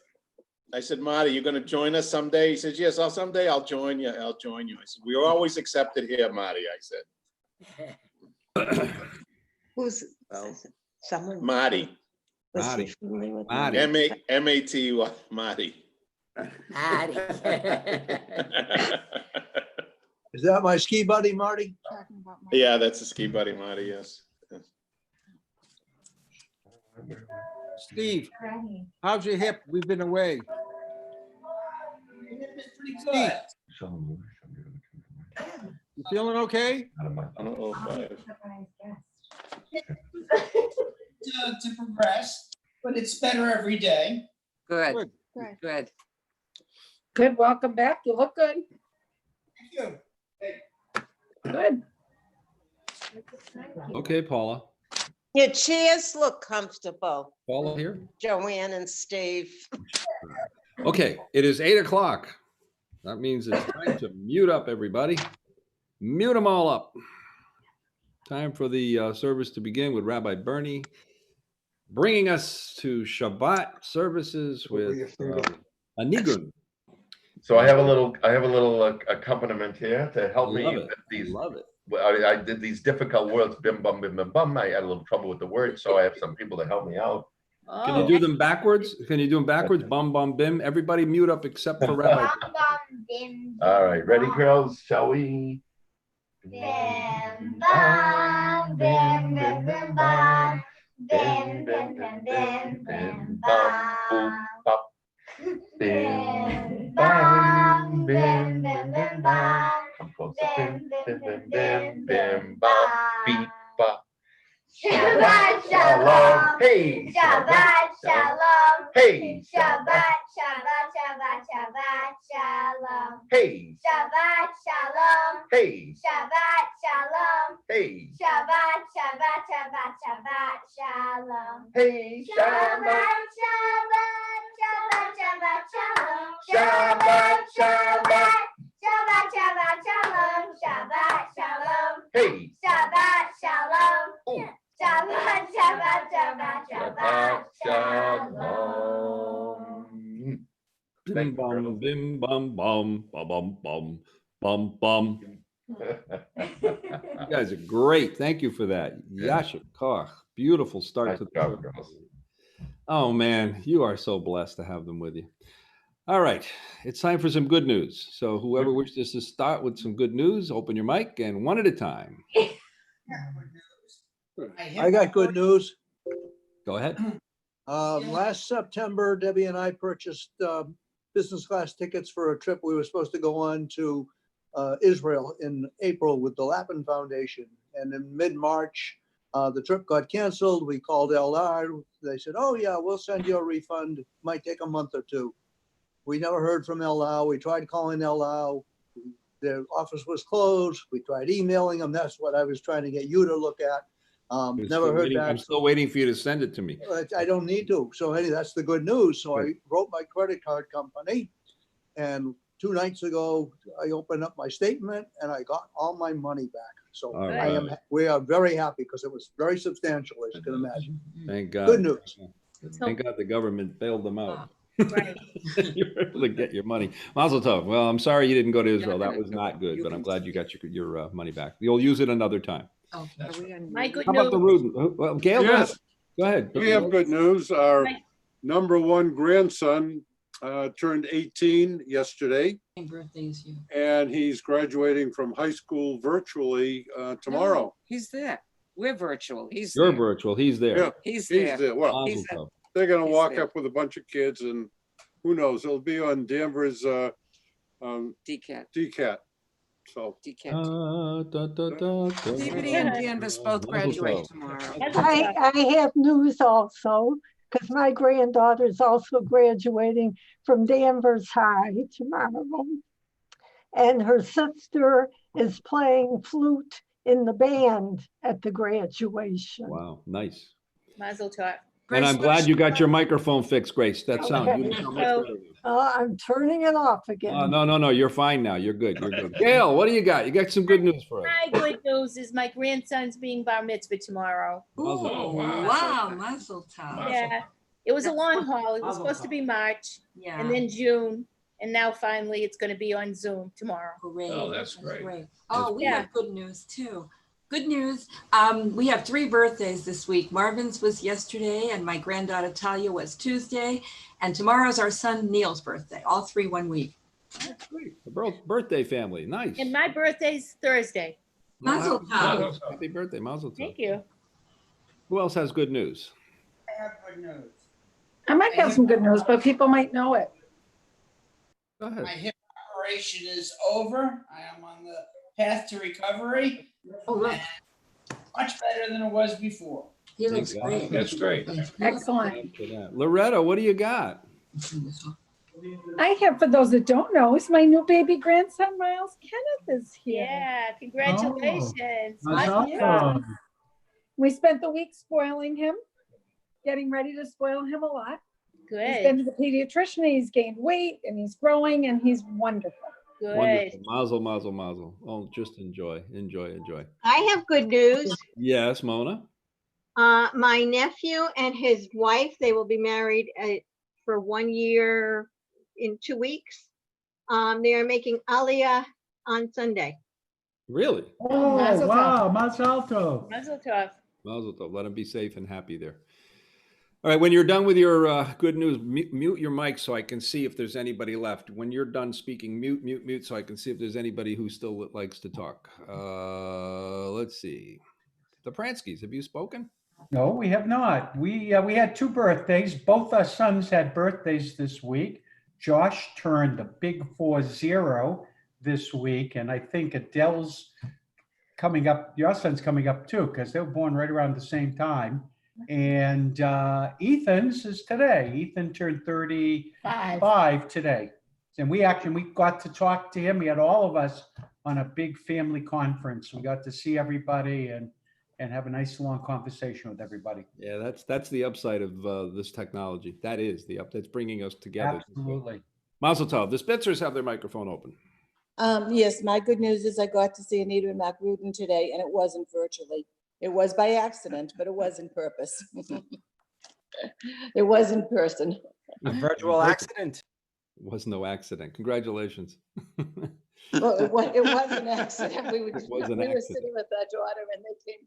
I said, Marty, you're gonna join us someday? He says, yes, someday I'll join you. I'll join you. I said, we are always accepted here, Marty, I said. Who's someone? Marty. Was he Marty. familiar with Marty. M-A-T-Y, Marty. Is that my ski buddy, Marty? Yeah, that's a ski buddy, Marty, yes. Steve, how's your hip? We've been away. Pretty good. You feeling okay? I don't know if To progress, but it's better every day. Good, Good. good. Good, welcome back. You look good. Thank you. Good. Okay, Paula. Your chairs look comfortable, Paula here. Joanne and Steve. Okay, it is 8 o'clock. That means it's time to mute up, everybody. Mute them all up. Time for the service to begin with Rabbi Bernie, bringing us to Shabbat services with a nigun. So I have a little accompaniment here to help me Love it. with these. Love it. I did these difficult words, bim bum bim bim bum. I had a little trouble with the words, so I have some people to help me out. Can you do them backwards? Can you do them backwards? Bum, bum, bim. Everybody mute up except for Rabbi. All right, ready, girls? Shall we? Bim bam, bim bim bim bam, bim bim bim bim bim bam. Bim bam, bim bim bim bam. Come closer. Bim bim bim bim bim bam. Beep bop. Shabbat shalom. Hey. Shabbat shalom. Hey. Shabbat shabbat shabbat shabbat shalom. Hey. Shabbat shalom. Hey. Shabbat shalom. Hey. Shabbat shabbat shabbat shabbat shalom. Hey. Shabbat shabbat shabbat shabbat shalom. Shabbat, Shabbat. Shabbat shabbat shalom. Shabbat shalom. Hey. Shabbat shalom. Ooh. Shabbat shabbat shabbat shabbat Shalom. Bim bum, bim bum bum, bum bum bum, bum bum. You guys are great. Thank you for that. Yasha Koch. Beautiful start to the job, service. girls. Oh man, you are so blessed to have them with you. All right, it's time for some good news. So whoever wishes to start with some good news, open your mic and one at a time. I got good news. Go ahead. Last September, Debbie and I purchased business class tickets for a trip we were supposed to go on to Israel in April with the Lapin Foundation. And in mid-March, the trip got canceled. We called LR. They said, oh yeah, we'll send you a refund. Might take a month or two. We never heard from LR. We tried calling LR. Their office was closed. We tried emailing them. That's what I was trying to get you to look at. Never heard back. I'm still waiting for you to send it to me. I don't need to. So hey, that's the good news. So I wrote my credit card company, and 2 nights ago, I opened up my statement and I got all my money back. So we are very happy because it was very substantial, as you can imagine. Thank God. Good news. Thank God the government bailed them out. Right. You're able to get your money. Mazel tov. Well, I'm sorry you didn't go to Israel. That was not good, but I'm glad you got your money back. You'll use it another time. My good How about the news. Rudin? Well, Gail, Yes. go ahead. We have good news. Our number one grandson turned 18 yesterday, Same birthday as you. and he's graduating from high school virtually tomorrow. No, he's there. We're virtual. He's You're there. virtual. He's there. Yeah, He's he's there. there. Well, Mazel He's there. tov. they're gonna He's walk there. up with a bunch of kids, and who knows? It'll be on Danvers DCAT. DCAT. So DCAT. Peabody and Danvers both Mazel graduate tov. tomorrow. I have news also, because my granddaughter is also graduating from Danvers High tomorrow. And her sister is playing flute in the band at the graduation. Wow, nice. Mazel tov. And I'm glad you got your microphone fixed, Grace. That sound. You sound much better. I'm turning it off again. No. You're fine now. You're good. You're good. Gail, what do you got? You got some good news for us. My good news is my grandson's being bar mitzvah tomorrow. Oh, wow, mazel tov. Yeah, it was a long haul. It was supposed to be March Yeah. and then June. And now finally it's going to be on Zoom tomorrow. Great. Oh, that's great. Oh, we have good news too. Good news. We have 3 birthdays this week. Marvin's was yesterday, and my granddaughter Talia was Tuesday, and tomorrow's our son Neil's birthday. All 3 one week. That's great. The birthday family. Nice. And my birthday's Thursday. Mazel tov. Happy birthday, Mazel tov. Thank you. Who else has good news? I have good news. I might have some good news, but people might know it. Go ahead. My hip operation is over. I am on the path to recovery. Oh, look. Much better than it was before. He looks Thank God. great. That's great. Excellent. For that. Loretta, what do you got? I have, for those that don't know, is my new baby grandson, Miles Kenneth, is here. Yeah, congratulations. Yeah. We spent the week spoiling him, getting ready to spoil him a lot. He's been to Good. the pediatrician, he's gained weight, and he's growing, and he's wonderful. Good. Wonderful. Mazel, mazel, mazel. Oh, just enjoy. I have good news. Yes, Mona. My nephew and his wife, they will be married for 1 year in 2 weeks. They are making Aliyah on Sunday. Really? Oh, Mazel wow, Mazel tov. Mazel tov. Mazel tov. Let them be safe and happy there. All right, when you're done with your good news, mute your mic so I can see if there's anybody left. When you're done speaking, mute so I can see if there's anybody who still likes to talk. Let's see. The Pranskys, have you spoken? No, we have not. We had 2 birthdays. Both our sons had birthdays this week. Josh turned a big 40 this week, and I think Adele's coming up. Your son's coming up too, because they were born right around the same time. And Ethan's is today. Ethan turned 35 today. And we got to talk to him. We had all of us on a big family conference. We got to see everybody and have a nice long conversation with everybody. Yeah, that's the upside of this technology. That is the that's bringing us together. Absolutely. Mazel tov. The Spitzers have their microphone open. Yes, my good news is I got to see Anita and Mark Rudin today, and it wasn't virtually. It was by accident, but it was in purpose. It was in person. A virtual accident. It was no accident. Congratulations. Well, it was an accident. We were It was an sitting accident. with our daughter, and they came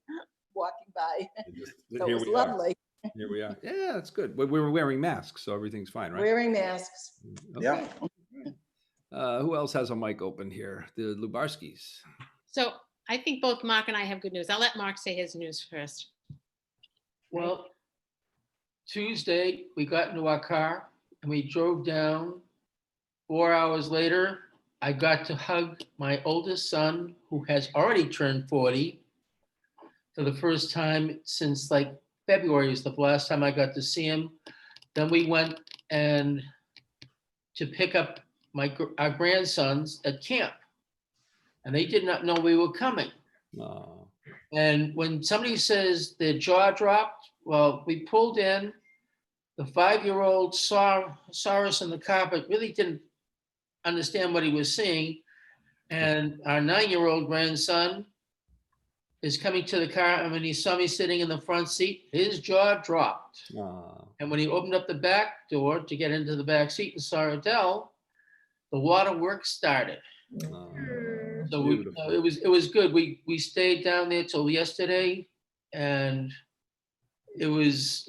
walking by. So it Here was we are. lovely. Here we are. Yeah, that's good. We were wearing masks, so everything's fine, right? Wearing masks. Okay. Who else has a mic open here? The Lubarskis. So I think both Mark and I have good news. I'll let Mark say his news first. Well, Tuesday, we got into our car and we drove down. 4 hours later, I got to hug my oldest son, who has already turned 40, for the first time since like February is the last time I got to see him. Then we went and to pick up our grandsons at camp, and they did not know we were coming. Oh. And when somebody says their jaw dropped, well, we pulled in. The 5-year-old saw us in the car, but really didn't understand what he was seeing. And our 9-year-old grandson is coming to the car, and when he saw me sitting in the front seat, his jaw dropped. Oh. And when he opened up the back door to get into the back seat and saw Adele, the waterworks started. So it was good. We stayed down there till yesterday, and it was,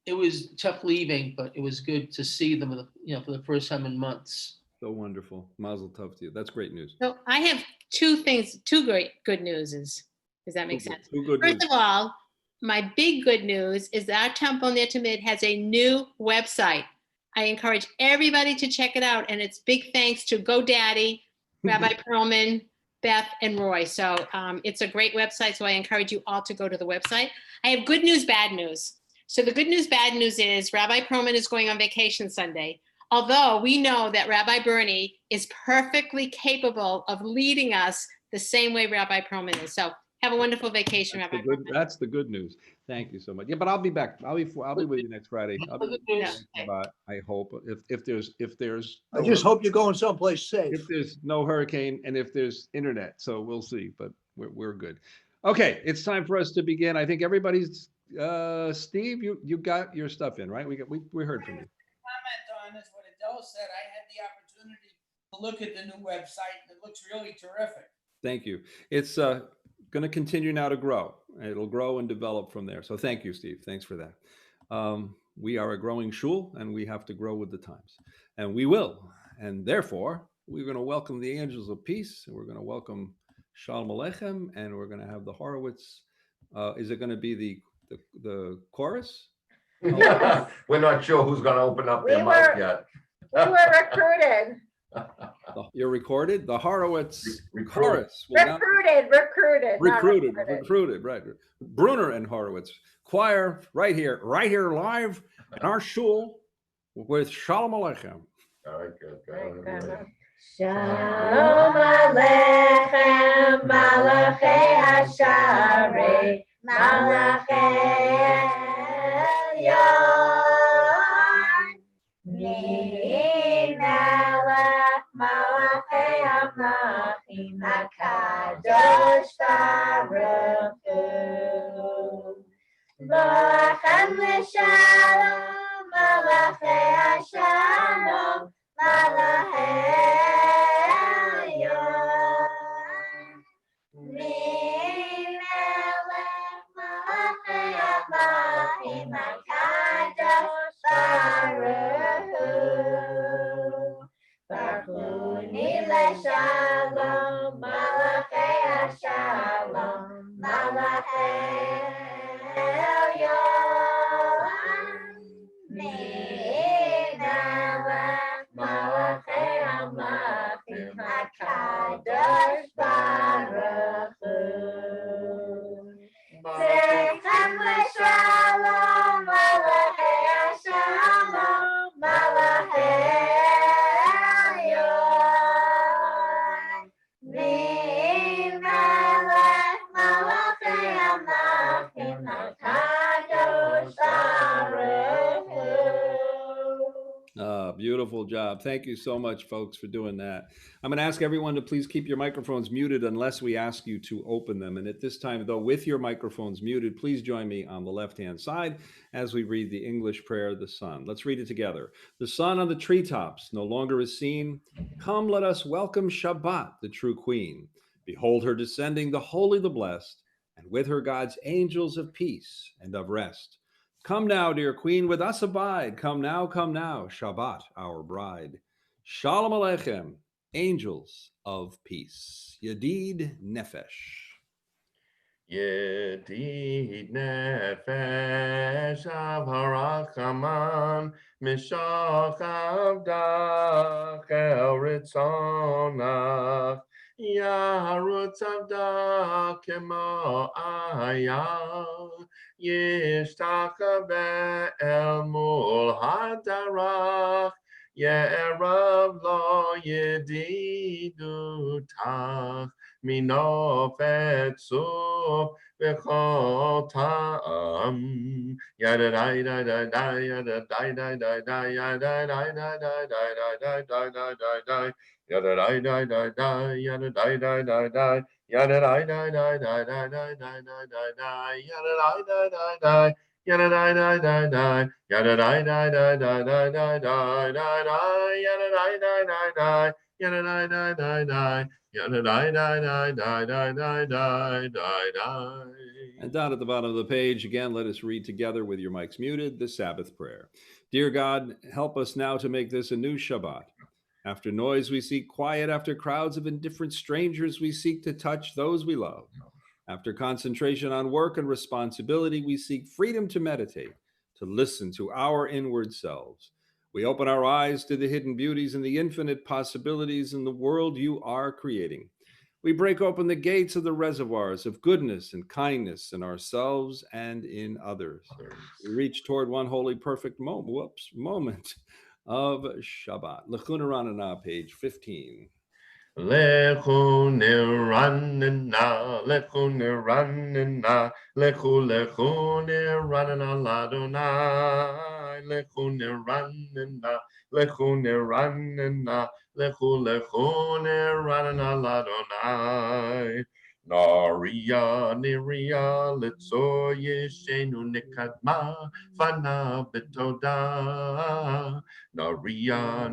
it was tough leaving, but it was good to see them, for the first time in months. So wonderful. Mazel tov to you. That's great news. So I have two great good newses. Does that make sense? Two good First news. of all, my big good news is that our temple Ner Tamid has a new website. I encourage everybody to check it out. And it's big thanks to GoDaddy, Rabbi Perlman, Beth, and Roy. So it's a great website. So I encourage you all to go to the website. I have good news, bad news. So the good news, bad news is Rabbi Perlman is going on vacation Sunday. Although we know that Rabbi Bernie is perfectly capable of leading us the same way Rabbi Perlman is. So have a wonderful vacation, Rabbi Perlman. That's the good news. Thank you so much. Yeah, but I'll be back. I'll be with you next Friday. I'll be about, I hope, if there's I just hope you're going someplace safe. if there's no hurricane and if there's internet. So we'll see, but we're good. Okay, it's time for us to begin. I think everybody's Steve, you got your stuff in, right? We heard from you. Comment on this, what Adele said. I had the opportunity to look at the new website, and it looks really terrific. Thank you. It's going to continue now to grow. It'll grow and develop from there. So thank you, Steve. Thanks for that. We are a growing shul, and we have to grow with the times, and we will. And therefore, we're going to welcome the angels of peace, and we're going to welcome Shalom Aleichem, and we're going to have the Horowitz. Is it going to be the chorus? We're not sure who's going to open up their mouth yet. We were recruited. You're recorded. The Horowitz chorus. Recruited. Right. Brunner and Horowitz choir right here, live in our shul with Shalom Aleichem. All right, good. Shalom Aleichem, Malachei Hasharei, Malachei Malachei Amlachim HaKadosh Baruch Hu. Lachem l'shalom, Malachei Hashalom, Malachei Yon. Melech Malachei Amlachim HaKadosh Baruch Hu. Barchuni l'shalom, Malachei Hashalom, Malachei Yon. Melech Malachei Amlachim HaKadosh Baruch Hu. Zeichem l'shalom, Malachei Hashalom, Malachei Yon. Melech Malachei Amlachim HaKadosh Baruch Hu. Beautiful job. Thank you so much, folks, for doing that. I'm going to ask everyone to please keep your microphones muted unless we ask you to open them. And at this time, though, with your microphones muted, please join me on the left-hand side as we read the English prayer, the sun. Let's read it together. The sun on the treetops no longer is seen. Come, let us welcome Shabbat, the true queen. Behold her descending, the holy, the blessed, and with her God's angels of peace and of rest. Come now, dear queen, with us abide. Come now, Shabbat, our bride. Shalom Aleichem, angels of peace. Yedid Nefesh. Yedid Nefesh av harachaman mishach avdach el ritzonach yarutz avdach kemo ayah yishtachave el mul hadarach ye'erav lo yedidutach minofet suf v'chol ta'am yadadai dadai yadadai dadai yadadai dadai dadai dadai yadadai dadai yadadai dadai yadadai dadai dadai yadadai dadai yadadai dadai yadadai dadai yadadai dadai And down at the bottom of the page, again, let us read together with your mics muted, the Sabbath prayer. Dear God, help us now to make this a new Shabbat. After noise, we seek quiet. After crowds of indifferent strangers, we seek to touch those we love. After concentration on work and responsibility, we seek freedom to meditate, to listen to our inward selves. We open our eyes to the hidden beauties and the infinite possibilities in the world you are creating. We break open the gates of the reservoirs of goodness and kindness in ourselves and in others. We reach toward one holy, perfect moment of Shabbat. Lechuna Ranana, page 15. Lechu neranena, lechu neranena, lechu neranena ladonai, lechu neranena, lechu neranena, lechu neranena ladonai. Naria, Niria, Litzo Yeshenu Nikadma, Fana Betoda. Naria,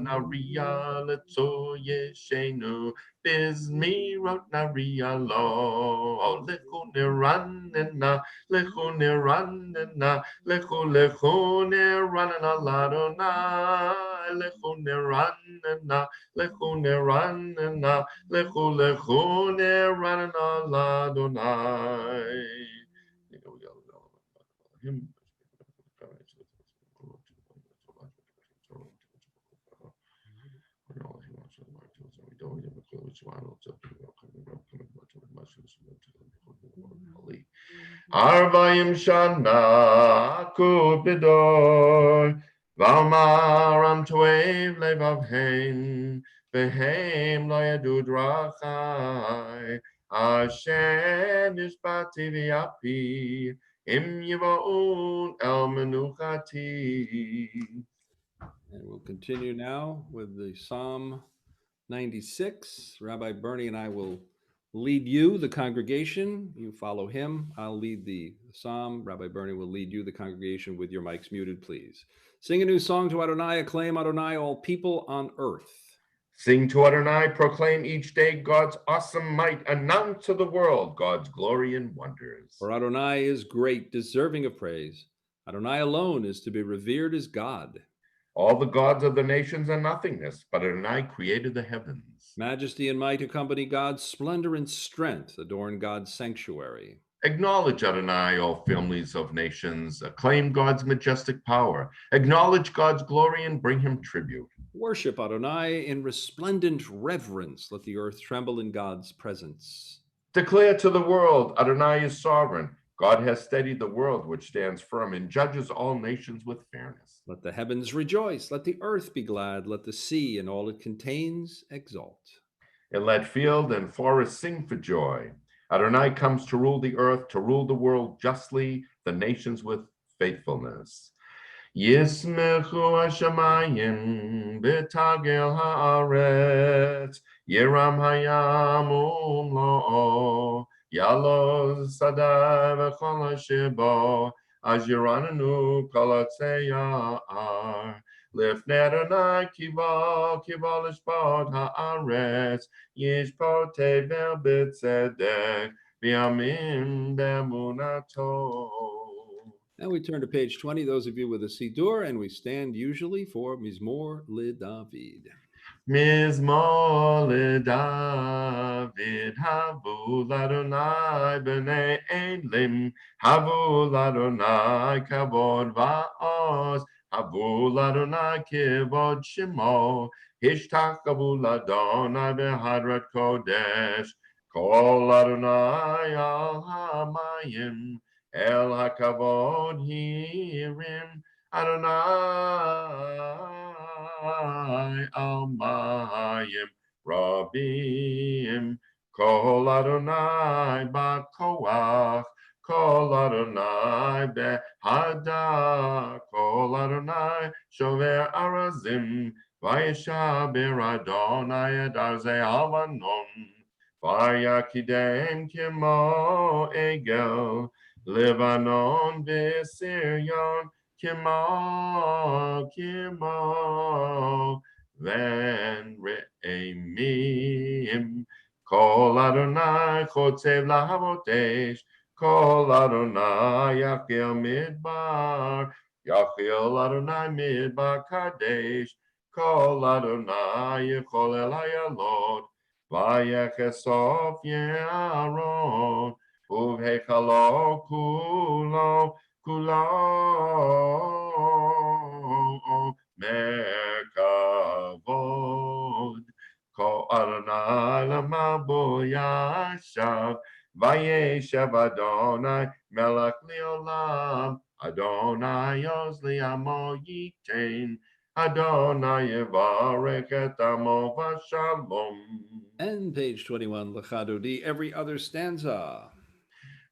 Litzo Yeshenu, Bizmirot Naria Lo. Lechu Niranena, Lechu Niranena, Lechu Niranena Ladonai, Lechu Niranena, Lechu Niranena, Lechu Niranena Ladonai. Arvayim Shana Kubidor Valmaram Tuev Levavheim Behem Lo Yadu Drachai Hashem Nishbati V'Yapi Im Yivaun El Menuchati. And we'll continue now with the Psalm 96. Rabbi Bernie and I will lead you, the congregation. You follow him. I'll lead the psalm. Rabbi Bernie will lead you, the congregation, with your mics muted, please. Sing a new song to Adonai. Acclaim Adonai, all people on earth. Sing to Adonai, proclaim each day God's awesome might. Announce to the world God's glory and wonders. For Adonai is great, deserving of praise. Adonai alone is to be revered as God. All the gods of the nations are nothingness, but Adonai created the heavens. Majesty and might accompany God's splendor and strength, adorn God's sanctuary. Acknowledge Adonai, all families of nations. Acclaim God's majestic power. Acknowledge God's glory and bring him tribute. Worship Adonai in resplendent reverence. Let the earth tremble in God's presence. Declare to the world, Adonai is sovereign. God has steadied the world, which stands firm and judges all nations with fairness. Let the heavens rejoice. Let the earth be glad. Let the sea and all it contains exult. And let field and forest sing for joy. Adonai comes to rule the earth, to rule the world justly, the nations with faithfulness. Yismechu hashamayim b'tagel haaretz, Yeram hayam umlo'o, Yaloz sadai v'chol hashebo, Ajirananu kol hatzeyar. Lifnei Adonai kival lishpot haaretz, Yishpot tevel b'tzedek, v'yamim b'emunato. Now we turn to page 20, those of you with a Siddur, and we stand usually for Mizmor LeDavid. Mizmor LeDavid, havu l'Adonai b'nei elim, havu l'Adonai kavod va'oz, havu l'Adonai kivod shemo, hishtakavu l'Adonai b'hadrat kodesh, kol Adonai al hamayim, El hakavod hirim, Adonai al mayim rabim, kol Adonai ba'koach, kol Adonai be'hada, kol Adonai shover arazim, vayeshaber Adonai et arzei havanon, vayakidem kimo egel, Lebanon v'Sirion, Kimo, Van Re'emim, Kol Adonai chotzev lahavotesh, Kol Adonai Yachil Midbar, Yachil Adonai Midbar Kadesh, Kol Adonai Yechol El Hayalot, Vayechesof Ye'aron, Uvhechalo Kulo, Kulo Merkavod, Kol Adonai Lamabo Yashav, Vayeshev Adonai Melech Leolam, Adonai Yosli Amo Yitain, Adonai Yevarech et Amo Vashalom. And page 21, Lechadodi, every other stanza.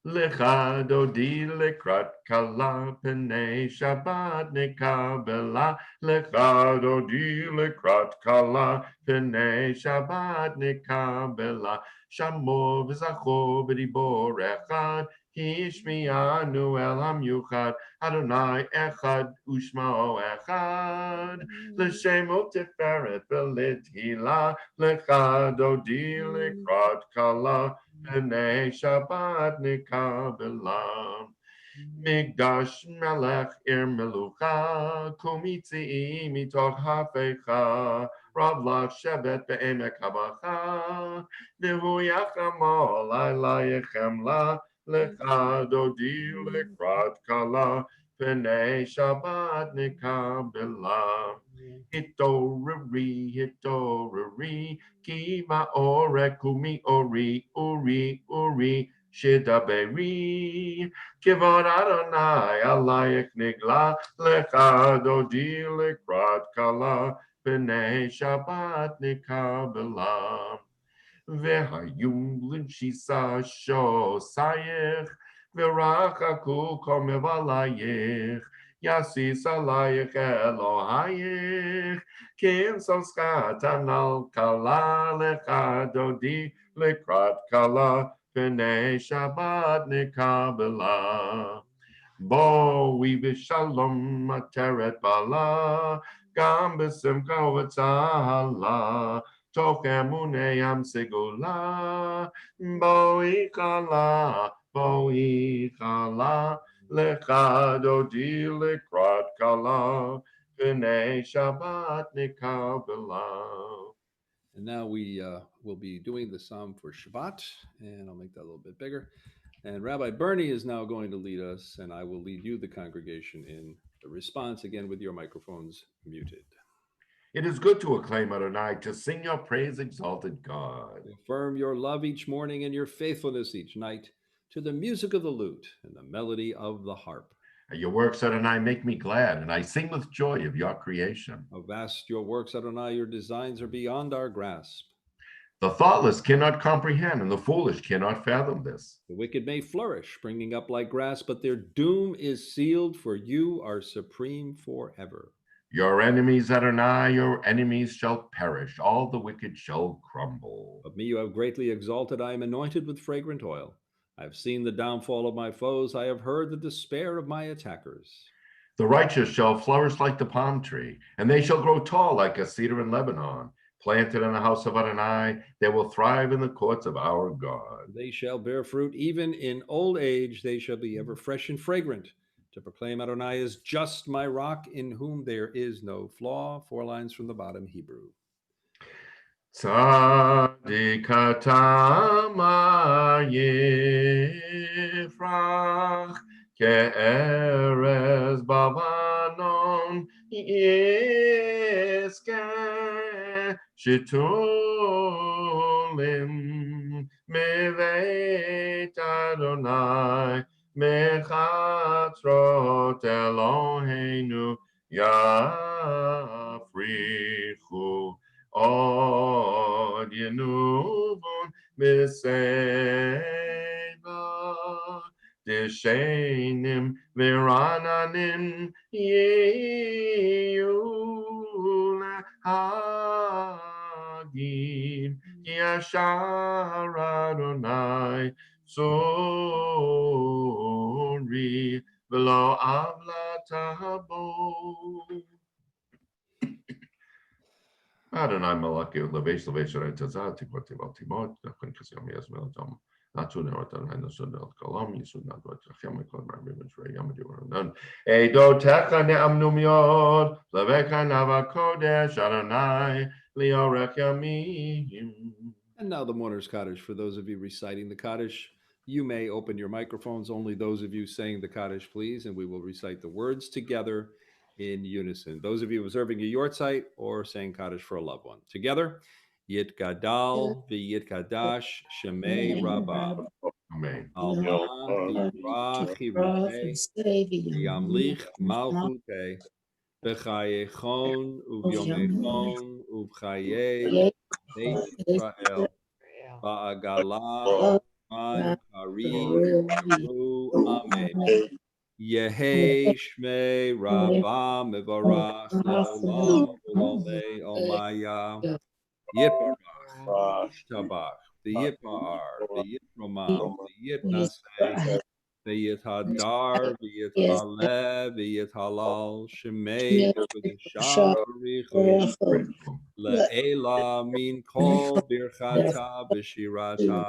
Lecha dodi lekrat kala pene Shabbat nekabela. Lecha dodi lekrat kala pene Shabbat nekabela. Shamo v'zacho b'dibor echad. Hishmianu el hamyuchad. Adonai echad ushmao echad. L'shemo tiferet v'litila. Lecha dodi lekrat kala P'nei Shabbat nikabelam. Migdash melech ir melucha, kumitzi mitoch hafecha, Rav lach shevet be'emek habacha, Nihu yachamo layla yechemla, Lecha dodi lekrat kala, P'nei Shabbat nikabelam. Hitorari, ki ma'ore kumi ori, uri, shidaberi. Kivod Adonai alayek nigla, lecha dodi lekrat kala, b'nei Shabbat nikabelam. V'hayu l'shisa shosayich, v'rachaku komevalayich, Yasis alayich Elohayich, Kin soskatan al kala lecha dodi lekrat kala, P'nei Shabbat nikabela. Bo we b'shalom ateret bala, Gam b'simcha v'tzahala, Toch emunei am segula, Bo ikala, Lecha dodi lekrat kala, P'nei Shabbat nikabela. And now we will be doing the psalm for Shabbat, and I'll make that a little bit bigger. And Rabbi Bernie is now going to lead us, and I will lead you, the congregation, in the response, again with your microphones muted. It is good to acclaim Adonai, to sing your praise, exalted God. Affirm your love each morning and your faithfulness each night to the music of the lute and the melody of the harp. Your works, Adonai, make me glad, and I sing with joy of your creation. How vast your works, Adonai, your designs are beyond our grasp. The thoughtless cannot comprehend, and the foolish cannot fathom this. The wicked may flourish, springing up like grass, but their doom is sealed, for you are supreme forever. Your enemies, Adonai, your enemies shall perish. All the wicked shall crumble. Of me you have greatly exalted. I am anointed with fragrant oil. I have seen the downfall of my foes. I have heard the despair of my attackers. The righteous shall flourish like the palm tree, and they shall grow tall like a cedar in Lebanon. Planted in the house of Adonai, they will thrive in the courts of our God. They shall bear fruit even in old age. They shall be ever fresh and fragrant. To proclaim Adonai is just, my rock, in whom there is no flaw. 4 lines from the bottom, Hebrew. Tzadikatama yifrach, ke'erez bavanon yiske, shitulim meveit Adonai, mechatzrot Eloheinu yafrichu. Od yenuvon b'seva, deshenim v'rananim yeyu l'hagim, ki yashar Adonai sori v'lo avla tabo. Adonai Malaki Levesh Levesh Tazati Portimot Timot, Nakunkasiam Yasmelatom, Natuna Adonai Sunel Kalam, Yisuna Yamikon Rivers Ray Yamadu None. Edo Tekane Amnumion, Leveka Nava Kodesh, Adonai, Leo Rekiamim. And now the mourner's Kaddish. For those of you reciting the Kaddish, you may open your microphones. Only those of you saying the Kaddish, please, and we will recite the words together in unison. Those of you observing a yortzeit or saying Kaddish for a loved one. Together, Yit Gadal v'Yit Kadash Shemei Rabbah. Amen. Allah v'Yirach v'Yamlich Malchutei B'chayechon uvyomechon ub'chayei Beit Yisrael Ba'agala Man Karim Ru Amen. Yehei Shmei Rabba Mevarach Leolam Ulomei Omaya Yiparach Yishtabach V'Yipar V'Yitromam V'Yitnaseh V'Yithadar V'Yithaleh V'Yithalal Shemei Kedusha B'Richu Le'ela Min Kol Birchata V'Shirata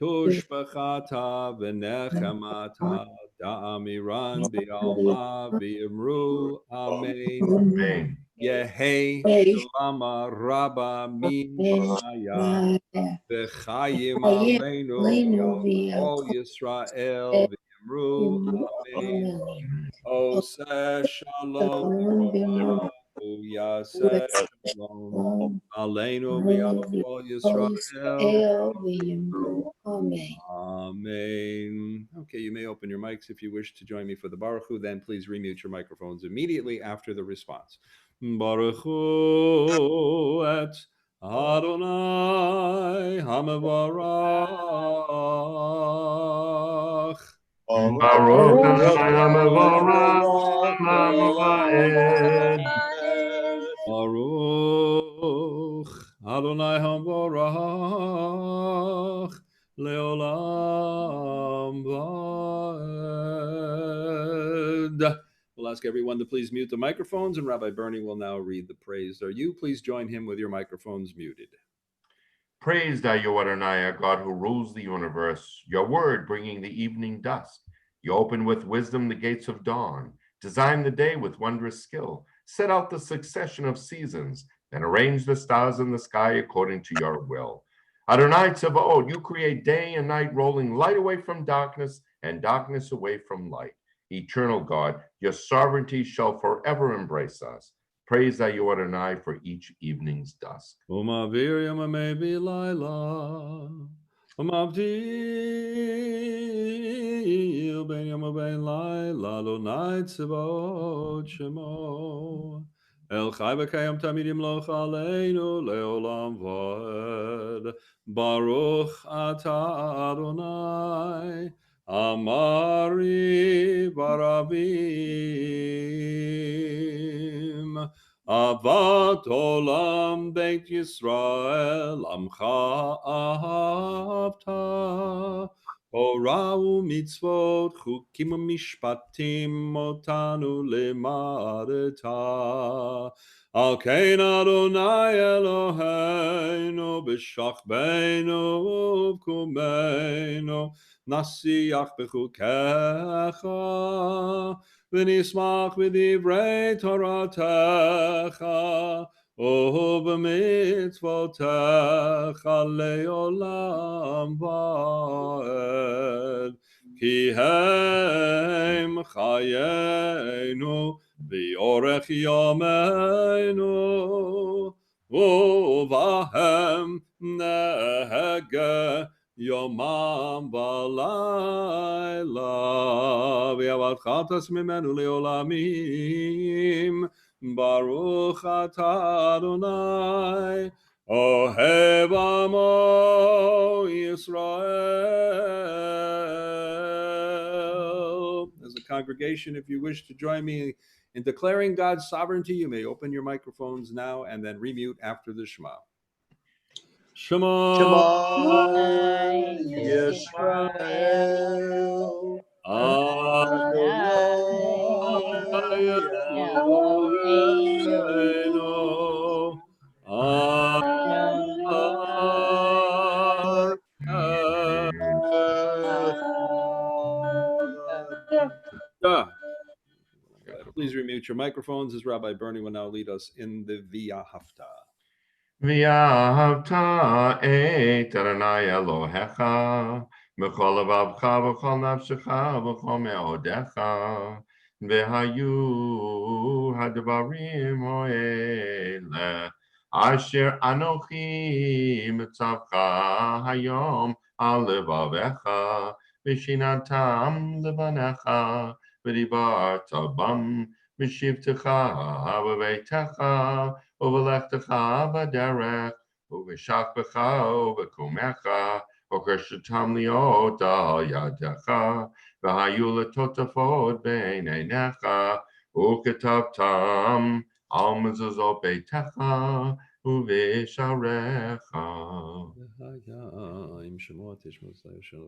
Tushbachata v'nechamata da'amiran bi'alma v'imru amen. Amen. Yehei shalama rabba min shmaya v'chayim aleinu v'yal Yisrael v'imru amen. Oseh shalom Yaseh shalom aleinu v'yal Yisrael. Amen. Okay, you may open your mics if you wish to join me for the Baruch Hu. Then please remute your microphones immediately after the response. Baruch Hu et Adonai HaMevarach. Baruch Adonai HaMevarach La'ed. Baruch Adonai HaMevarach Leolam Vaed. We'll ask everyone to please mute the microphones, and Rabbi Bernie will now read the praise. Are you? Please join him with your microphones muted. Praised are you, Adonai, our God, who rules the universe. Your word bringing the evening dusk. You open with wisdom the gates of dawn. Design the day with wondrous skill. Set out the succession of seasons, and arrange the stars in the sky according to your will. Adonai Tzebaot, you create day and night, rolling light away from darkness and darkness away from light. Eternal God, your sovereignty shall forever embrace us. Praise are you, Adonai, for each evening's dusk. Umavir yamamei v'layla, umavdil ben yom u'ben layla, Adonai Tzebaot shemo. El chai v'kayam tamid yimloch aleinu leolam vaed. Baruch atah Adonai, Amari barabim. Avat olam beit Yisrael amcha ahavta. Torah u'mitzvot chukim u'mishpatim otanu limadeta. Al kein Adonai Eloheinu b'shachbeinu u'vkumeinu nasiach b'chukecha v'nismach b'divrei Toratecha u'b'mitzvotecha le'olam va'ed ki hem chayenu v'yorech yameinu u'vahem nehege Yomam v'layla v'yavatcha tasmimenu le'olamim. Baruch atah Adonai ohev amo Yisrael. As a congregation, if you wish to join me in declaring God's sovereignty, you may open your microphones now and then remute after the Shema. Shema Yisrael Adonai Eloheinu mute your microphones as Rabbi Bernie will now lead us in the V'ahavta. V'ahavta et Adonai Elohecha b'chol levavcha v'chol nafshecha v'chol me'odecha v'hayu hadvarim ha'ele asher anochi mitzavcha hayom al levavecha v'shinatam levanecha v'dibarta bam v'shivtecha v'veitecha Uvelechtecha b'derech, uveshachbecha uvekumecha, ukeshatam liot al yadecha, v'hayu letotafot b'eineinecha, uketabtam al mezuzot beitecha, uvesharecha. Im Shemot Yishmot Shel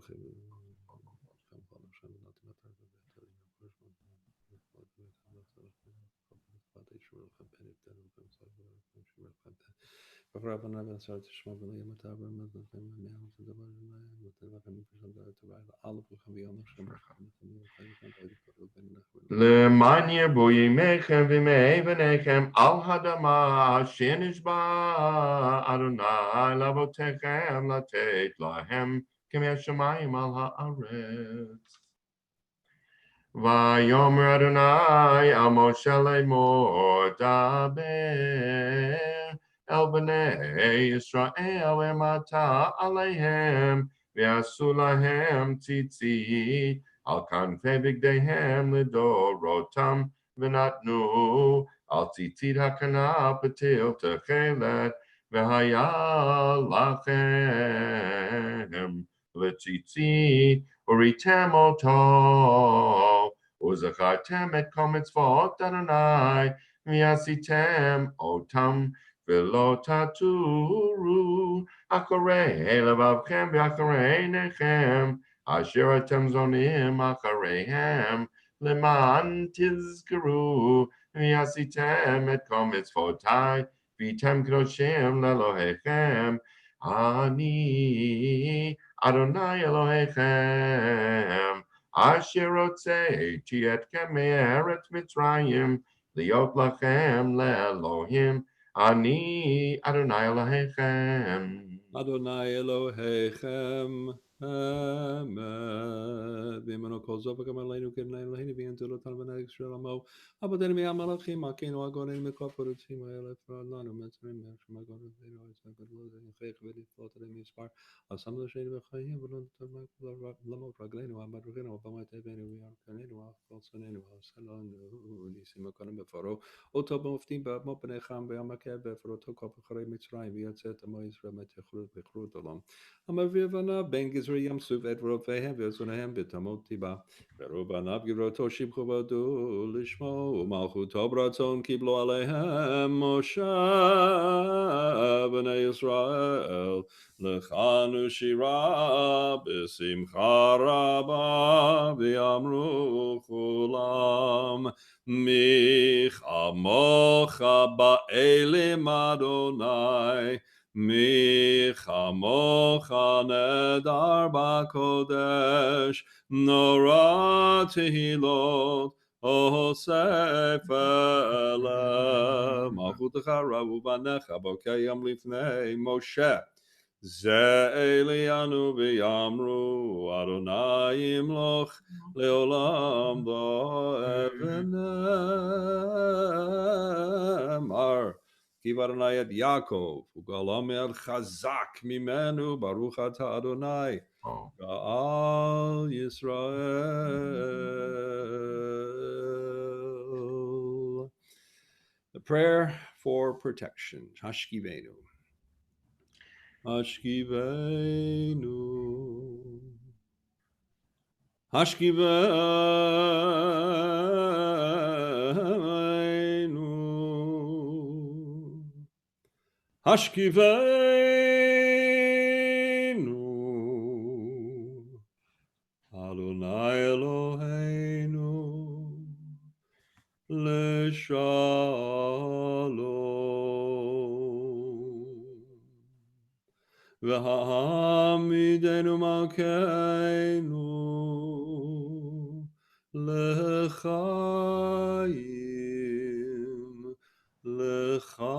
Leman yirbu yimechem v'mei v'nechem al hadama asher nishba Adonai lavotechem latet lahem k'mei shamayim al haaretz. Vayomer Adonai al Moshe lemor daber el bnei Yisrael emata aleihem v'yasu lahem tzitzit al kanfei bigdeihem lidorotam v'natnu al tzitzit hakana patil techelet v'haya lachem l'tzitzit uritem oto uzachartem et kol mitzvot Adonai v'yasitem otam v'lo taturu acharei levavchem v'acharei nechem asher atem zonim achareihem leman tizkeru v'yasitem et kol mitzvotai v'yitem kedoshim lelohechem ani Adonai Elohechem asher hotzeiti etchem me'eretz Mitzrayim liot lachem le'Elohim ani Adonai Elohechem. Adonai Elohechem Emet V'imenu kol zov v'gam aleinu k'nei Eloheinu v'yintu lo talvanei Yisrael amo abadenu mi'amalachim akenu agorenu mikoporotzim ha'elef v'alanu metzrim v'yashim agorenu v'yishim agorenu v'chech v'liflot alei mispar asam l'sheinu v'chayim v'lon lamot ragleinu ha'madruchenu v'bamat evenu v'yarkanenu v'chol v'salanu nisim akonim b'faro oto b'moftim b'amot b'necham v'yamakev v'froto kol b'charei Mitzrayim v'yatzet amo Yisrael metechrut v'chrut olam Amavivana ben Gizri Yam Suv et Roveihem v'Yosunehem b'tamot tiba v'Rubanav Givroto Shibchu Badu Lishmo u'Malchuto Bratzon Kiblo Aleihem Moshe b'nei Yisrael L'chanu Shira b'Simcha Rabba v'Yamru Chulam Michamocha ba'elim Adonai Mi chamocha nedar b'kodesh Nora tehilot Osef elem Malchutecha rabu banecha Bokeyam lifnei Moshe Ze Elianu v'yamru Adonai imloch Leolam bo'evenem Kiv Adonai et Yaakov, ugalam el chazak mimenu, baruch ata Adonai, Ga'al Yisrael. The prayer for protection. Hashkivenu. Hashkivenu. Hashkivenu. Hashkivenu Adonai Eloheinu L'shalom V'hamidenu Malkeinu L'chayim לחיים,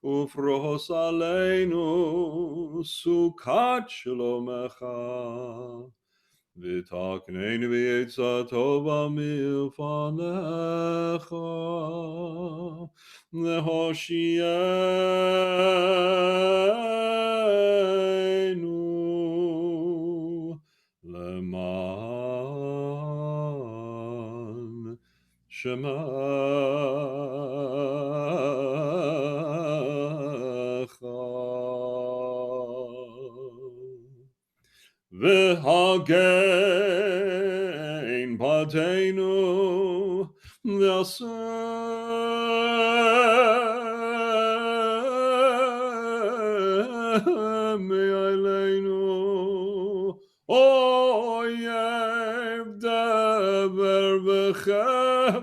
ופרוס עלינו סוכת שלומך, ותקננו בעצה טובה מלפניך, להושיענו למען שמך. והגן פתנו ועשה מעלינו אויב דבר בחמרם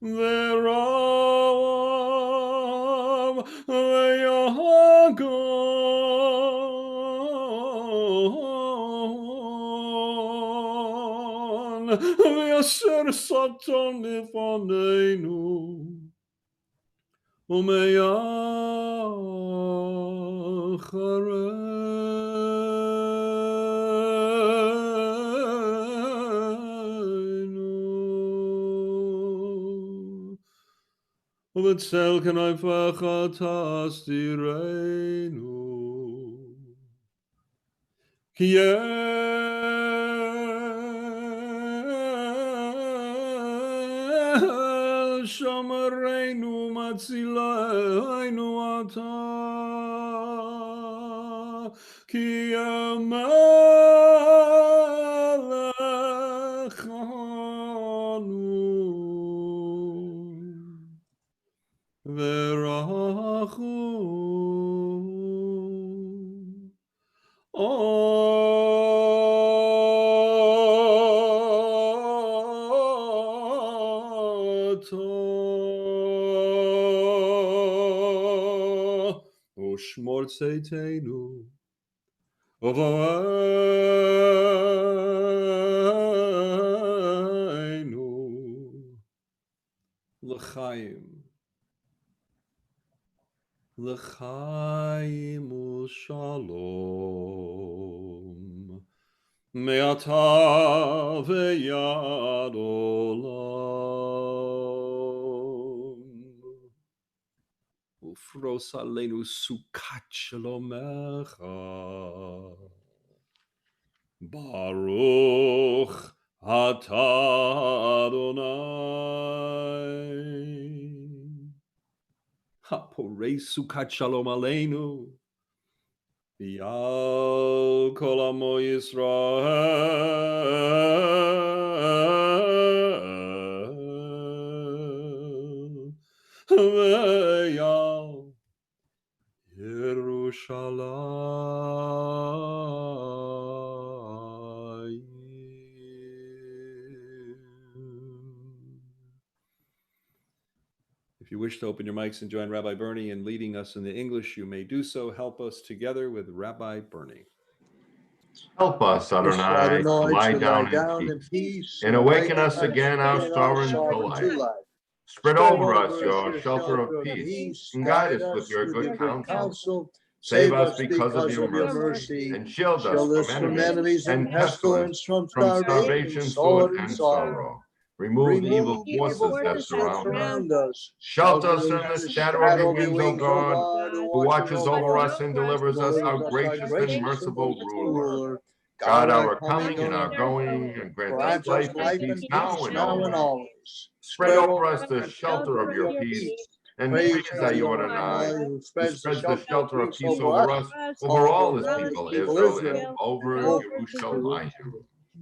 ורם ויגון ויסר שטן לפנינו ומאחרינו ובצל כנפיך תסתירנו, כי שמרנו מצילנו אתה, כי המלך אנו ורחום ושמור צאתנו ובואנו לחיים, לחיים ושלום מעתה ועד עולם. ופרוס עלינו סוכת שלומך. ברוך אתה אדוני הפורש סוכת שלום עלינו ועל כל עמו ישראל ועל ירושלים. If you wish to open your mics and join Rabbi Bernie in leading us in the English, you may do so. Help us together with Rabbi Bernie. Help us, Adonai, to lie down in peace, and awaken us again, our sovereign to life. Spread over us your shelter of peace, and guide us with your good counsel. Save us because of your mercy, and shield us from enemies and pestilence, from starvation, sword, and sorrow. Remove the evil forces that surround us. Shelter us in the shadow of your wings, O God, who watches over us and delivers us, our gracious and merciful ruler. God, our coming and our going, and grant us life and peace now and always. Spread over us the shelter of your peace, and praise that you are Adonai, who spreads the shelter of peace over us, over all his people, Israel, and over Yerushalayim.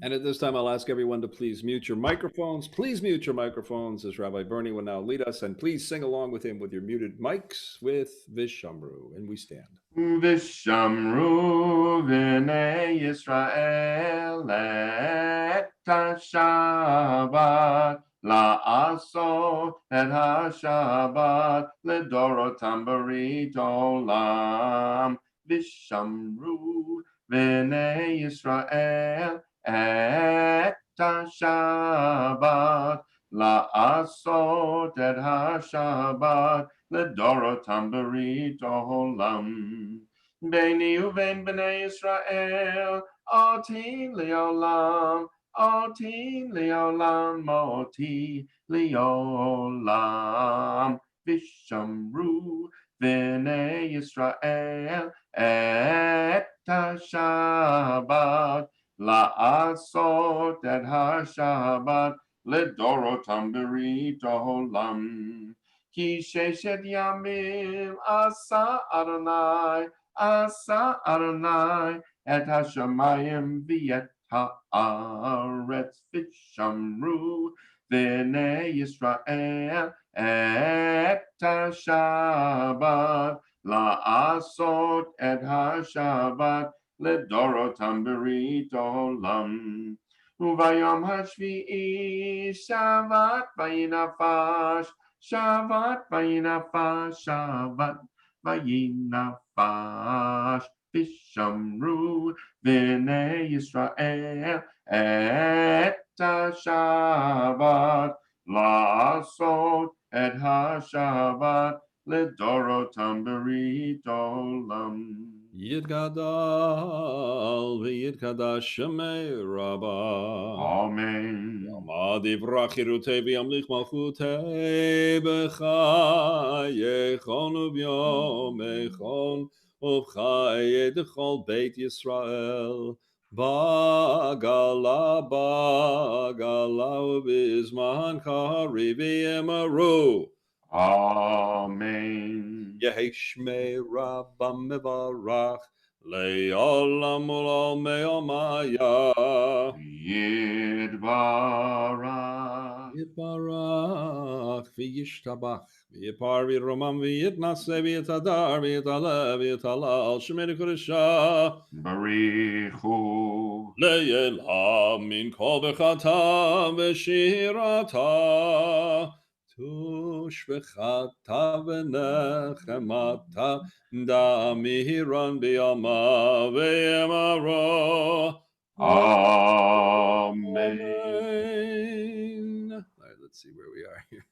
And at this time, I'll ask everyone to please mute your microphones. Please mute your microphones as Rabbi Bernie will now lead us. And please sing along with him with your muted mics with Vishamru. And we stand. Vishamru v'nei Yisrael et ha-Shabbat la'aso et ha-Shabbat ledorotam barit olam. Vishamru v'nei Yisrael את השבת, לעשות את השבת לדורותם ברית עולם. ביני ובין בני ישראל, אותי לעולם, אותי לעולם, אותי לעולם. ושמרו בני ישראל את השבת, לעשות את השבת לדורותם ברית העולם. כי ששת ימים עשה אדוני את השמיים ואת הארץ, ושמרו בני ישראל את השבת, לעשות את השבת לדורותם ברית עולם. וביום השביעי שבת וינפש, שבת וינפש, שבת וינפש. ושמרו בני ישראל את השבת, לעשות את השבת לדורותם ברית עולם. יתגדל ויתקדש שמי רבה. אמן. יעמד יברח חירותי וימליך מלכותי בחייכון וביומכון ובחיי דכל בית ישראל. בגלה ובזמן קריב יאמרו אמן. יהי שמי רבה מברך לעולם ולעולמי עולמיה. יתברך וישתבח ויפאר וירומם ויתנשא ויתהדר ויתעלה ויתהלל שמי לקדושה. בריחו לעילם מן כל ברכתה ושירתה. תושבחתה ונחמתה דמירן בימה ויאמרו Amen. All right, let's see where we are here.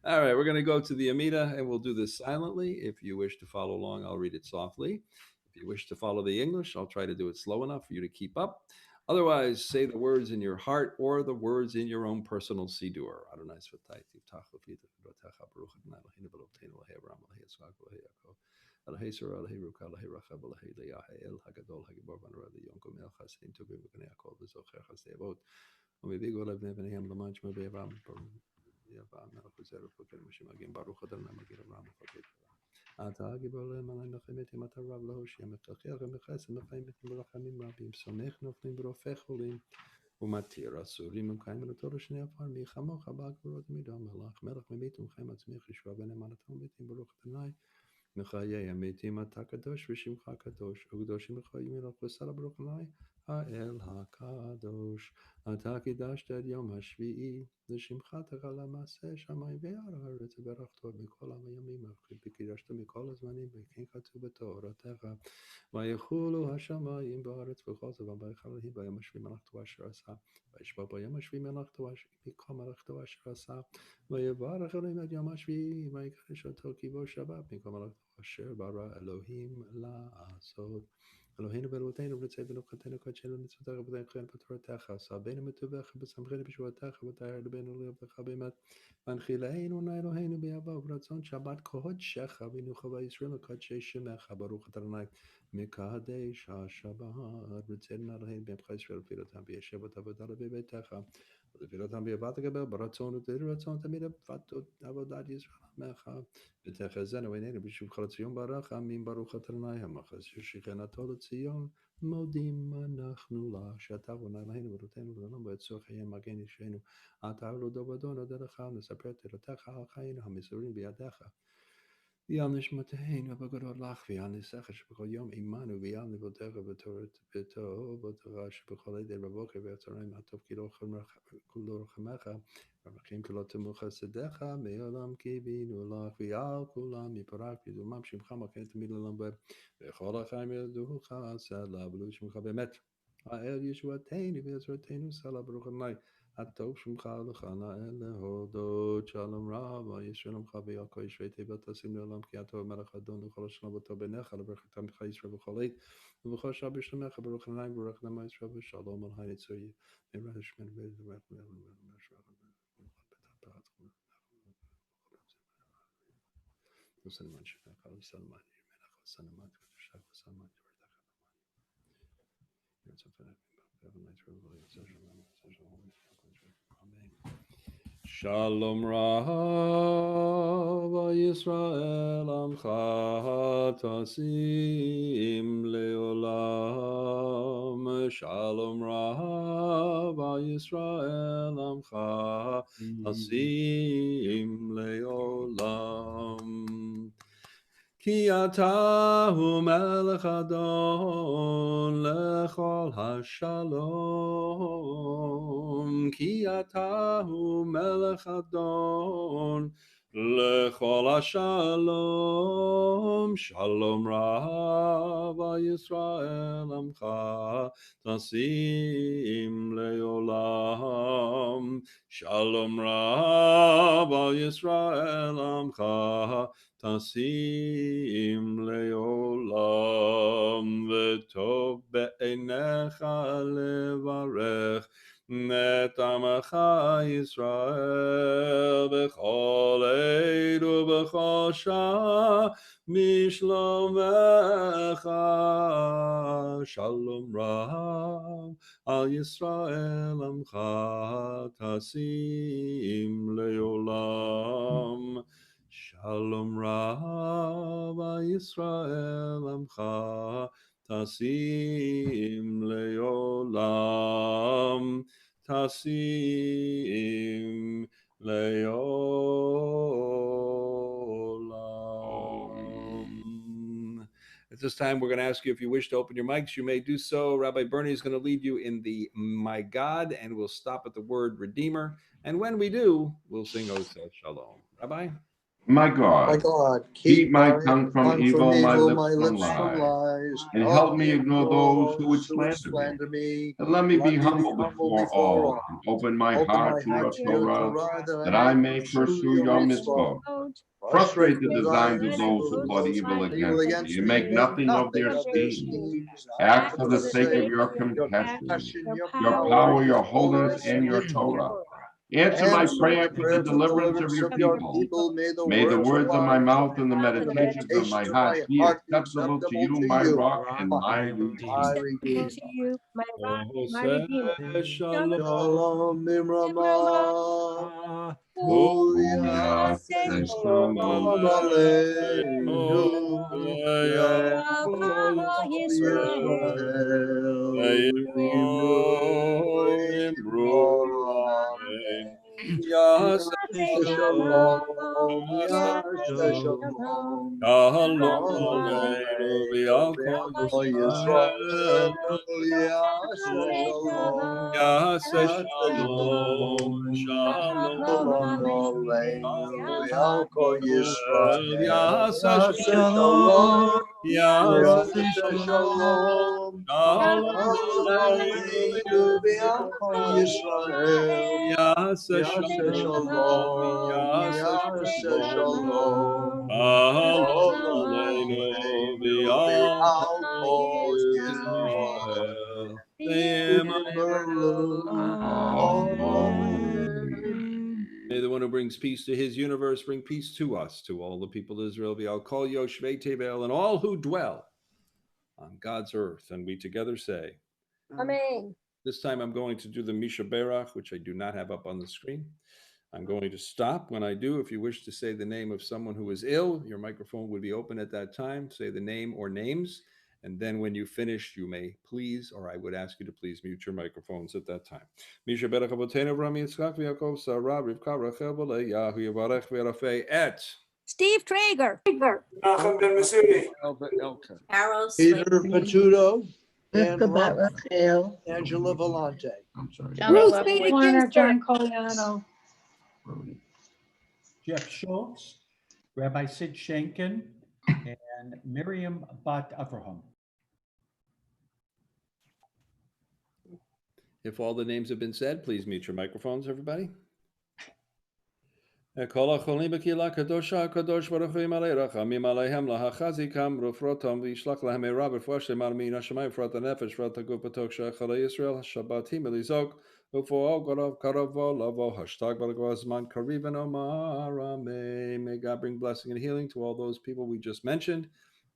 All right, we're going to go to the Amida and we'll do this silently. If you wish to follow along, I'll read it softly. If you wish to follow the English, I'll try to do it slow enough for you to keep up. Otherwise, say the words in your heart or the words in your own personal sidur. Adonai Svatay Tiftach Lefita Rotecha Baruch Adonai Eloheinu Eloheinu Elohei Abraham Elohei Yitzchak Elohei Yaakov Elohei Sarah Elohei Ruka Elohei Rachel Elohei Leah El Hagadol Hagibor Vanra Yonkom El Chasein Tuvim V'Kanei Yaakov V'Zocher Chasei Avot U'Mevigo Lev Nevnei Ham Laman Shmo Be'Avam Yavam Melech V'Zer V'Koken Moshe Magin Baruch Adonai Magin Abraham V'Chakei אתה גיבור להם עלי נחמתם אתה רב להושיע מפתחיה ומחסד מחיים בתם ברחמים רבים סומך נופלים ברופא חולים ומתיר אסורים ומקיים לתור שני עפר מי חמוך בא גבורות מידע מלך ממית ומחיים עצמך ישוע ונאמנתם מתים ברוך אדוני מחיי המתים אתה קדוש ושמך קדוש וקדושים מחיים מלך וסל ברוך אדוני האל הקדוש. אתה קידשת את יום השביעי לשמך תגלה מעשה שמיים וארץ וברכת מכל הימים וקידשת מכל הזמנים וכן כתוב בתורתך ויחולו השמיים בארץ וכל זבם בחללים ביום השביעי מלאכתו אשר עשה וישבע ביום השביעי מלאכתו מכל מלאכתו אשר עשה ויברך אלוהים את יום השביעי ויקדש אותו כי בו שבת מכל מלאכתו אשר ברא אלוהים לעשות. אלוהינו ואלוהינו ונצא ונוחתנו קודשנו ונצאותיך ותנחן בתורתך סבינו מטובך בסמכנו בשבועתך ותאר לבנו לבך באמת והנחילנו נא אלוהינו באהבה וברצון שבת קודשך ונוחה וישראל קודשי שמך ברוך אתה אדוני מקדש השבת וצאנו אלוהינו בעמך ישראל ופעילותם בישיבות עבודה בביתך ופעילותם באהבה תקבל ברצון ותרצון תמיד עבודת ישראל עמך ותחזינו עינינו בשוב כל ציון ברחמים ברוך אתה אדוני המחז שכנתו לציון מודים אנחנו לך שאתה אדוני אלוהינו ואלוהינו לעולם בצורך חיי מגן אישנו אתה לא דובדון נודה לך נספר תהילתך על חיינו המסורים בידיך ויעל נשמתנו בגדול לך ויעל ניסך שבכל יום עמנו ויעל נבותיך בתורה שבכל עדי בבוקר והצהריים הטוב כי לא רחמך ומחים כלות תמו חסדיך מעולם קיווינו לך ויעל כולם יפרח וידומם שמך מלכנו תמיד לעולם ועד וכל החיים ידעוך סלע ולו שמך באמת האל ישועתנו ועזרתנו סלע ברוך ה' הטוב שמך לכנה אל להודות שלום רב וישראל עמך ויעקב ישרי תיבת תשים לעולם כי אתה המלך אדון לכל השלום וטוב בעיניך לברכת עמך ישראל בכל עת ובכל שעה בשלומך ברוך ה' וברך נעמה ישראל ושלום על הנצורי נרש מן Salman Shaka, Salman, Salman, Shaka, Salman, Shalom Rav Yisrael Amcha Tasim Leolam Shalom Rav Yisrael Amcha Tasim Leolam Ki atahu melech adon lechol hashalom. Ki atahu melech adon lechol hashalom. Shalom rav Yisrael amcha tasim leolam. Shalom rav Yisrael amcha Tasim leolam v'tov be'einecha levarech Ner Tamid Yisrael b'chol eid u'b'chol shah mishlomecha Shalom rav al Yisrael amcha tasim leolam Shalom Rav Yisrael Amcha Tasim Leolam Tasim Leolam. At this time, we're going to ask you if you wish to open your mics, you may do so. Rabbi Bernie is going to lead you in the My God, and we'll stop at the word Redeemer. And when we do, we'll sing Oseh Shalom. Rabbi? My My God, God, keep my my tongue from tongue evil, my lips my from lips from lies, lies. and help me ignore those who would who would slander me. me. And let me be Let me be humble humble before all, all. and open my Open my heart to your heart to your Torah, Torah, that I may pursue your mitzvot. Frustrate the designs of those who plot evil against me, and make nothing of their schemes. Act for the sake of your compassion, your power, your holiness, and your Torah. Answer my prayer for the deliverance of your people. May the words of my mouth and the meditations of my heart be acceptable to you, my rock and my redeemer. Oseh Shalom. Shalom Nimrama. Yaseh Shalom Aleinu. Yaakov Yaseh Shalom. Yaseh Shalom. Shalom Aleinu v'Yakol Yisrael. Yisrael. Yaseh Shalom. Yaseh Yaseh Shalom. Shalom Aleinu v'Yakol Yisrael. Yisrael. Yaseh Yaseh Shalom. Shalom. Yaseh Yaseh Shalom. Shalom. Shalom Aleinu Aleinu v'Yakol Yisrael. Yaseh Yaseh Shalom. Shalom. Yaseh Yaseh Shalom. Shalom. Shalom Aleinu Aleinu v'Yakol v'Yakol Yisrael. May the one who brings peace to his universe bring peace to us, to all the people of Israel, V'al kol yoshvei tevel, and all who dwell on God's earth. And we together say, Amen. this time I'm going to do the Misha Berach, which I do not have up on the screen. I'm going to stop. When I do, if you wish to say the name of someone who is ill, your microphone would be open at that time. Say the name or names. And then when you finish, you may please, or I would ask you to please mute your microphones at that time. Misha Berach Avotenu Avraham Yitzchak V'Yaakov Sarah Rivka Rachel V'Leah Yavarech V'Yarafeh et Steve Traeger. Nachum Ben Masudi. Carol Peter Patudo. Dan Rivka Bat Ruff. Rachel. Angela Vellante. Ruth Bader Ginsburg. Coliano. Jeff Schultz, Rabbi Sid Shenkin, and Miriam Bat Avraham. If all the names have been said, please mute your microphones, everybody. כל החולים בקהילה הקדושה הקדוש ברוך הוא ימלא רחמים עליהם להחזיקם רפואתם וישלח להם מהרה ברפואה שלמה מן השמיים רפואת הנפש רפואת הגוף בתוך שחרי ישראל השבת היא מלזעוק ופועל קרוב לבוא השתג ברגוע הזמן קריב ונאמר amen. May God bring blessing and healing to all those people we just mentioned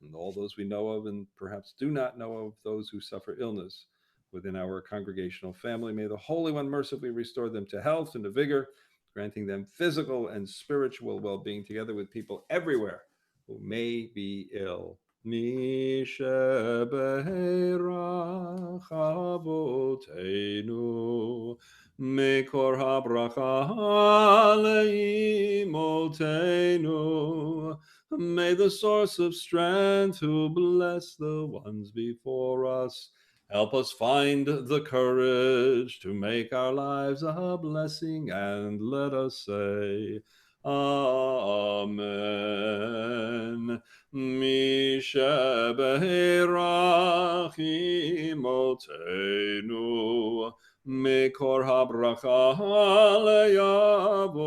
and all those we know of and perhaps do not know of, those who suffer illness within our congregational family. May the Holy One mercifully restore them to health and to vigor, granting them physical and spiritual well-being together with people everywhere who may be ill. Misheberach Avotenu Mekor habracha leimotenu. May the source of strength who bless the ones before us help us find the courage to make our lives a blessing, and let us say, Amen. Misheberach imotenu Mekor habracha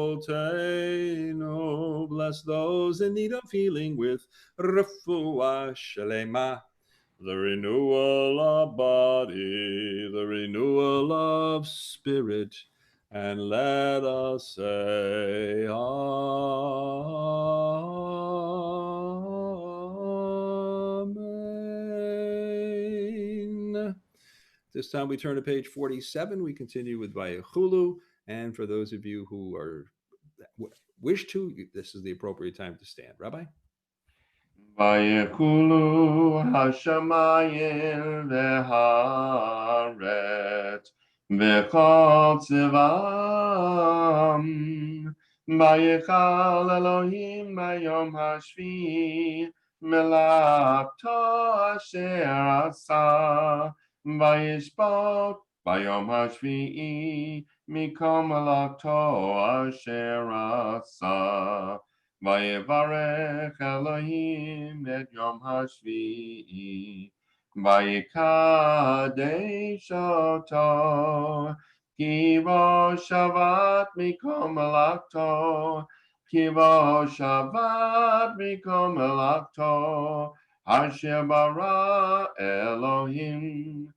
le'avotenu. Bless those in need of healing with refuah shlema, the renewal of body, the renewal of spirit, and let us say, Amen. This time we turn to page 47. We continue with Vayechulu. And for those of you who wish to, this is the appropriate time to stand. Rabbi? Vayekulu hashamayim v'haaret v'chol tzivam vayechal Elohim bayom hashvi melakto asher asa vayishbot bayom hashvi mikom melakto asher asa Vayevarech Elohim et Yom HaShvi'i Vayikadesh oto Ki bo Shabbat mikom melakto Ki bo Shabbat mikom melakto Asher bara Elohim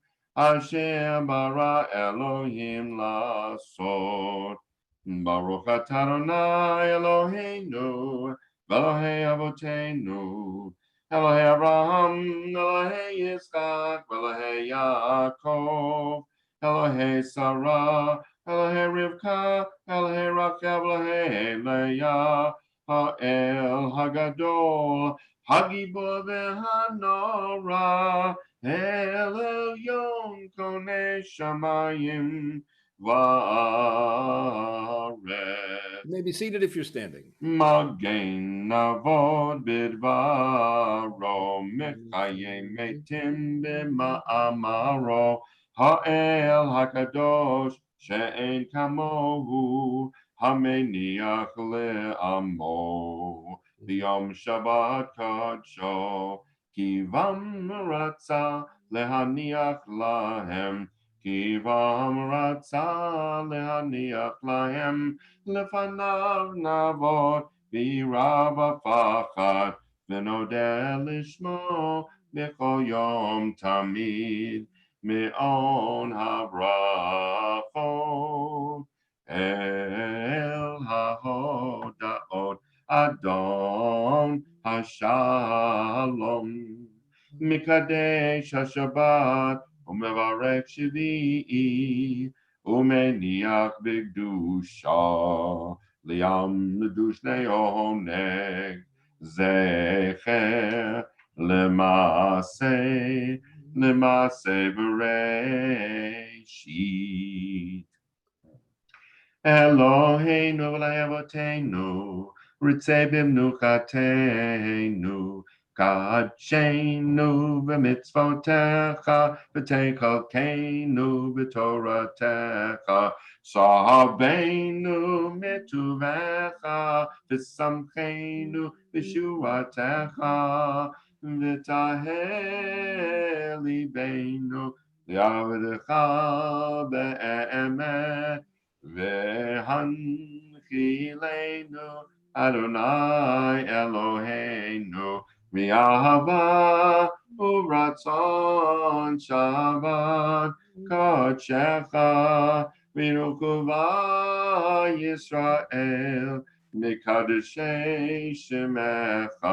lasot Baruch atah Adonai Eloheinu, Elohei Avotenu, Elohei Abraham, Elohei Yitzchak, Elohei Yaakov, Elohei Sarah, Elohei Rivka, Elohei Rachel, Elohei Leah, Ha'el Hagadol, Hagibor v'Hanora, El Elyon Konei Shamayim, You may be seated if you're standing. Magen navod bidvaro mechaye metim b'ma'amaro ha'el hakadosh she'en kamohu hameniach le'amo b'yom Shabbat kadsho kivam ratza lehaniach lahem Kivam ratza lehaniach lahem lefanav navot v'rava fachat v'nodeh lishmo b'chol yom tamid me'on habrachot el hahodaot Adon hashalom mikadesh hashabbat Umevarech Shvi'i, Umeniach B'Kedusha, Liam L'Dushne Oneg, Zecher L'Maseh B'Reishit. Eloheinu v'layavoteinu, Ritzei b'mnuchateinu, Kadshenu v'mitzvotecha, v'techalkeinu v'toratecha, Sahabeinu mituvecha, v'samcheinu v'shuatecha, v'taheh libeinu לעבדך באמת, והנחילנו אדוני אלוהינו, מאהבה ורצון שבת קודשך, ונוקבה ישראל, מקדשי שמך,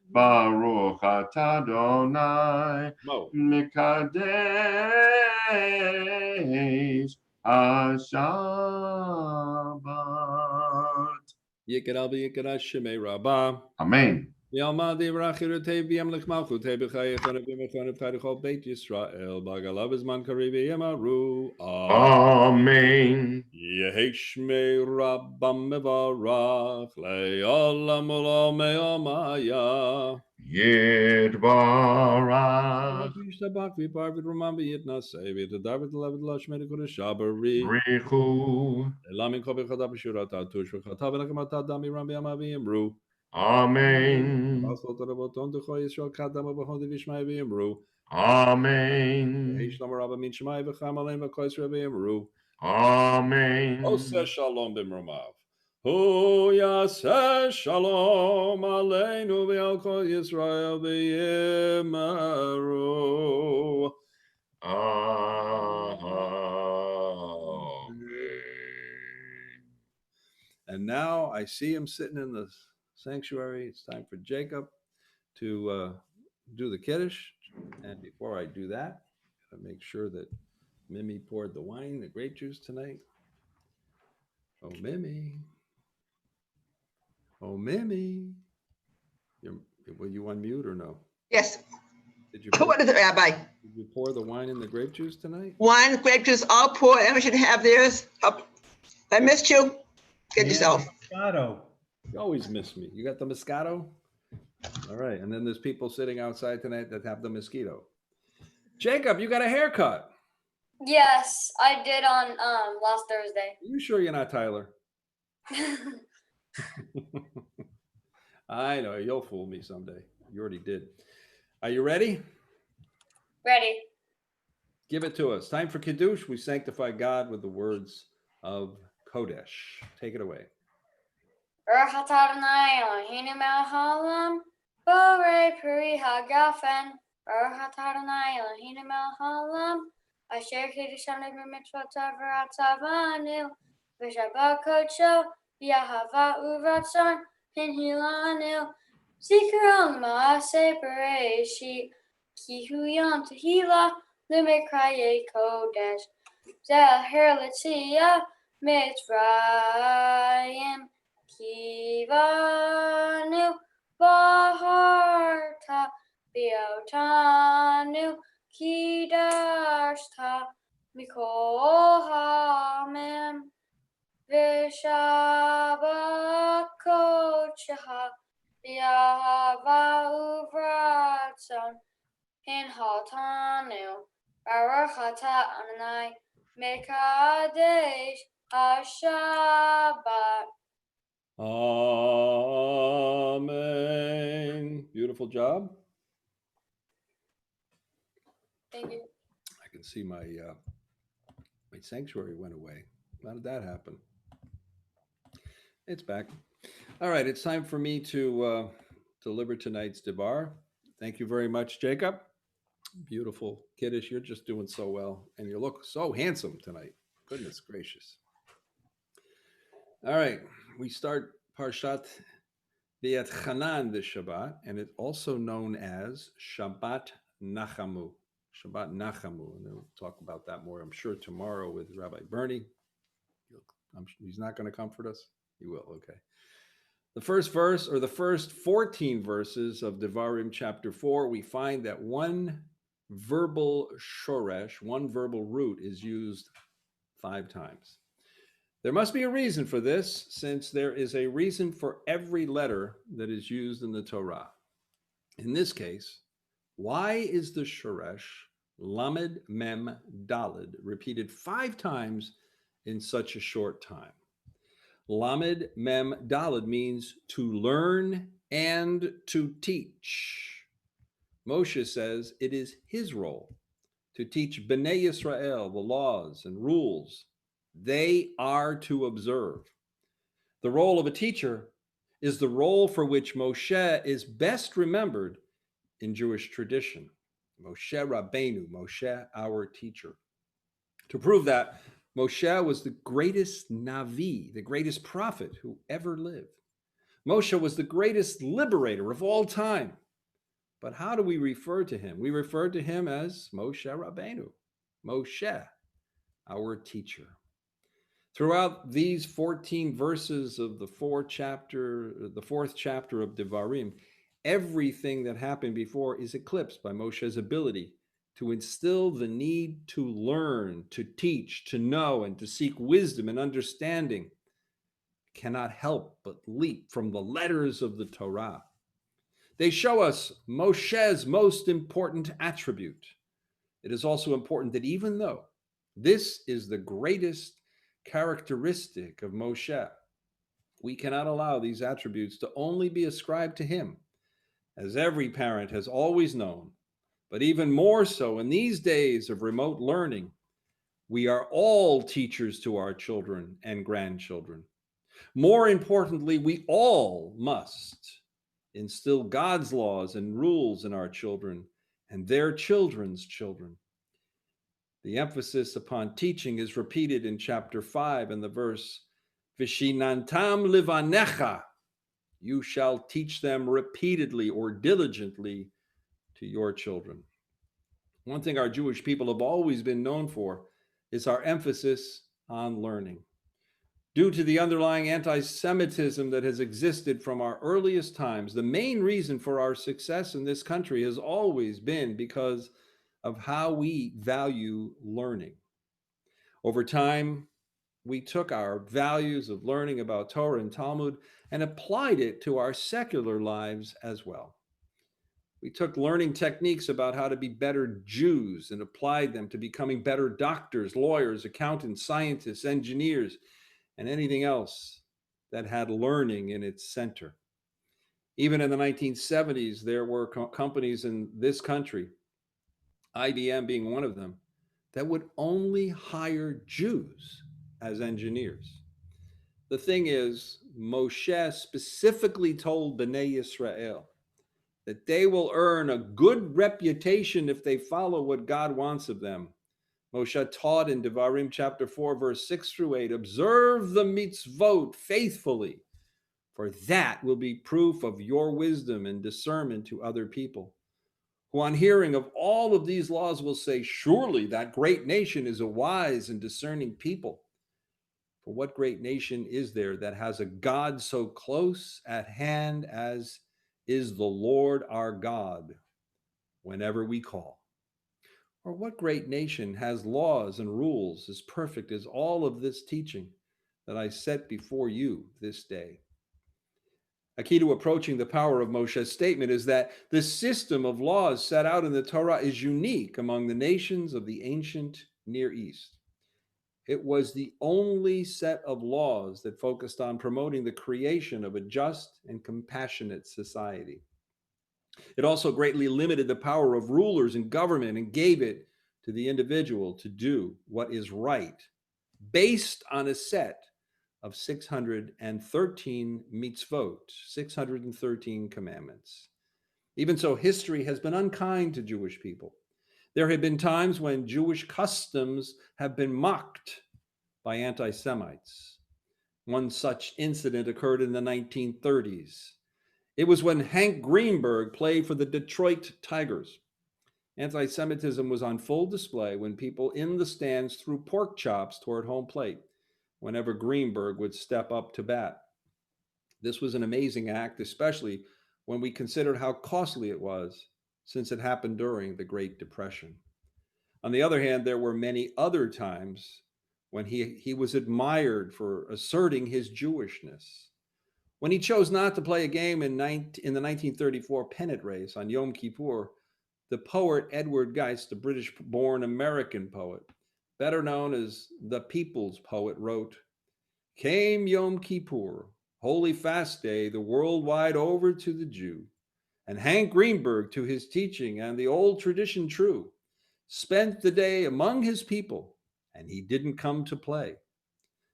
ברוך אתה אדוני, מקדש השבת. Yikadal v'yikadash shemei rabbah. Amen. Yalma divrachirutei v'yamlech malchutei b'chayechana b'mechana b'chayechol Beit Yisrael b'agalav izman karev v'yemaru. Amen. Yehi shmei rabbam mevarach le'olam u'lo me'omaya. Yidbarach. Yishtabach v'yipar v'rumam v'yitnasei v'yitadav v'yitalav v'yitalav v'yitalav shabari. Richu. Elamin kol b'chadav v'shurata tush v'chatav v'nachamatat dam yiram v'yama v'yimru. Amen. Amen. Amen. Ose shalom b'mromav. Hu yaseh shalom aleinu v'al kol Yisrael v'yimaru. And now I see him sitting in the sanctuary. It's time for Jacob to do the Kiddush. And before I do that, I make sure that Mimi poured the wine, the grape juice tonight. Oh, Mimi. Oh, Mimi. Were you on mute or no? Yes. Did you What is it, Rabbi? Did you pour the wine and the grape juice tonight? Wine, grape juice, all poured. Everyone should have theirs. I missed you. Get yourself. Moscato. You always miss me. You got the Moscato? All right. And then there's people sitting outside tonight that have the mosquito. Jacob, you got a haircut. Yes, I did on last Thursday. Are you sure you're not Tyler? I know. You'll fool me someday. You already did. Are you ready? Ready. Give it to us. Time for Kiddush. We sanctify God with the words of Kodesh. Take it away. Baruch atah Adonai Eloheinu melech haolam, borei peri hagafen. Baruch atah Adonai Eloheinu melech haolam, asher kiddushanu b'mitzvotav v'ratzavanu, v'shabbat kodsho, v'yahava u'ratzon, hinhilanu, zikaron ma'aseh bereshit, ki hu yom tehillah, l'mekraye kodesh, zeher l'tziyah, Mitzrayim, Kivanu, Baharta, Biotanu, Kidashta, Mikol Hamim, Vishabbat Kodshaha, Yahava Uvratzon, Hinhaltanu, Baruch atah Adonai, Mekadesh Shabbat. Amen. Beautiful job. Thank you. I can see my sanctuary went away. How did that happen? It's back. All right, it's time for me to deliver tonight's Devar. Thank you very much, Jacob. Beautiful Kiddush. You're just doing so well, and you look so handsome tonight. Goodness gracious. All right, we start Parshat V'Etchanan this Shabbat, and it's also known as Shabbat Nachamu. Shabbat Nachamu, and we'll talk about that more, I'm sure, tomorrow with Rabbi Bernie. He's not going to comfort us? He will, okay. The first verse, or the first 14 verses of Devarim chapter 4, we find that one verbal shoresh, one verbal root, is used 5 times. There must be a reason for this, since there is a reason for every letter that is used in the Torah. In this case, why is the shoresh lamed mem daled repeated 5 times in such a short time? Lamed mem daled means to learn and to teach. Moshe says it is his role to teach Bnei Yisrael the laws and rules they are to observe. The role of a teacher is the role for which Moshe is best remembered in Jewish tradition. Moshe Rabbeinu, Moshe, our teacher. To prove that, Moshe was the greatest Navi, the greatest prophet who ever lived. Moshe was the greatest liberator of all time. But how do we refer to him? We refer to him as Moshe Rabbeinu, Moshe, our teacher. Throughout these 14 verses of the fourth chapter of Devarim, everything that happened before is eclipsed by Moshe's ability to instill the need to learn, to teach, to know, and to seek wisdom and understanding. Cannot help but leap from the letters of the Torah. They show us Moshe's most important attribute. It is also important that even though this is the greatest characteristic of Moshe, we cannot allow these attributes to only be ascribed to him, as every parent has always known, but even more so in these days of remote learning. We are all teachers to our children and grandchildren. More importantly, we all must instill God's laws and rules in our children and their children's children. The emphasis upon teaching is repeated in chapter 5 in the verse, Vishinantam livanecha, you shall teach them repeatedly or diligently to your children. One thing our Jewish people have always been known for is our emphasis on learning. Due to the underlying anti-Semitism that has existed from our earliest times, the main reason for our success in this country has always been because of how we value learning. Over time, we took our values of learning about Torah and Talmud and applied it to our secular lives as well. We took learning techniques about how to be better Jews and applied them to becoming better doctors, lawyers, accountants, scientists, engineers, and anything else that had learning in its center. Even in the 1970s, there were companies in this country, IBM being one of them, that would only hire Jews as engineers. The thing is, Moshe specifically told Bnei Yisrael that they will earn a good reputation if they follow what God wants of them. Moshe taught in Devarim chapter 4, verse 6 through 8, observe the mitzvot faithfully, for that will be proof of your wisdom and discernment to other people, who on hearing of all of these laws will say, surely that great nation is a wise and discerning people. For what great nation is there that has a God so close at hand as is the Lord our God whenever we call? Or what great nation has laws and rules as perfect as all of this teaching that I set before you this day? A key to approaching the power of Moshe's statement is that the system of laws set out in the Torah is unique among the nations of the ancient Near East. It was the only set of laws that focused on promoting the creation of a just and compassionate society. It also greatly limited the power of rulers and government and gave it to the individual to do what is right, based on a set of 613 mitzvot, 613 commandments. Even so, history has been unkind to Jewish people. There have been times when Jewish customs have been mocked by anti-Semites. One such incident occurred in the 1930s. It was when Hank Greenberg played for the Detroit Tigers. Anti-Semitism was on full display when people in the stands threw pork chops toward home plate whenever Greenberg would step up to bat. This was an amazing act, especially when we considered how costly it was, since it happened during the Great Depression. On the other hand, there were many other times when he was admired for asserting his Jewishness. When he chose not to play a game in the 1934 pennant race on Yom Kippur, the poet Edward Geist, the British-born American poet, better known as the People's Poet, wrote, "Came Yom Kippur, holy fast day, the world wide over to the Jew, and Hank Greenberg to his teaching and the old tradition true, spent the day among his people, and he didn't come to play.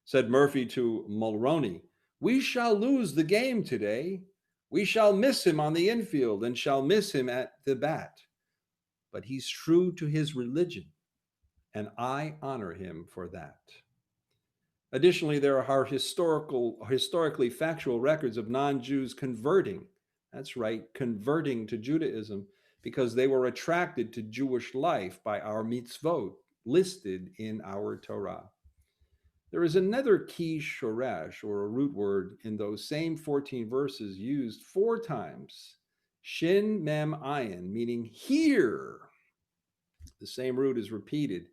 Said Murphy to Mulroney, we shall lose the game today. We shall miss him on the infield and shall miss him at the bat. But he's true to his religion, and I honor him for that. Additionally, there are historically factual records of non-Jews converting. That's right, converting to Judaism because they were attracted to Jewish life by our mitzvot listed in our Torah. There is another key shoresh, or a root word, in those same 14 verses used 4 times. Shin mem ayin, meaning hear. The same root is repeated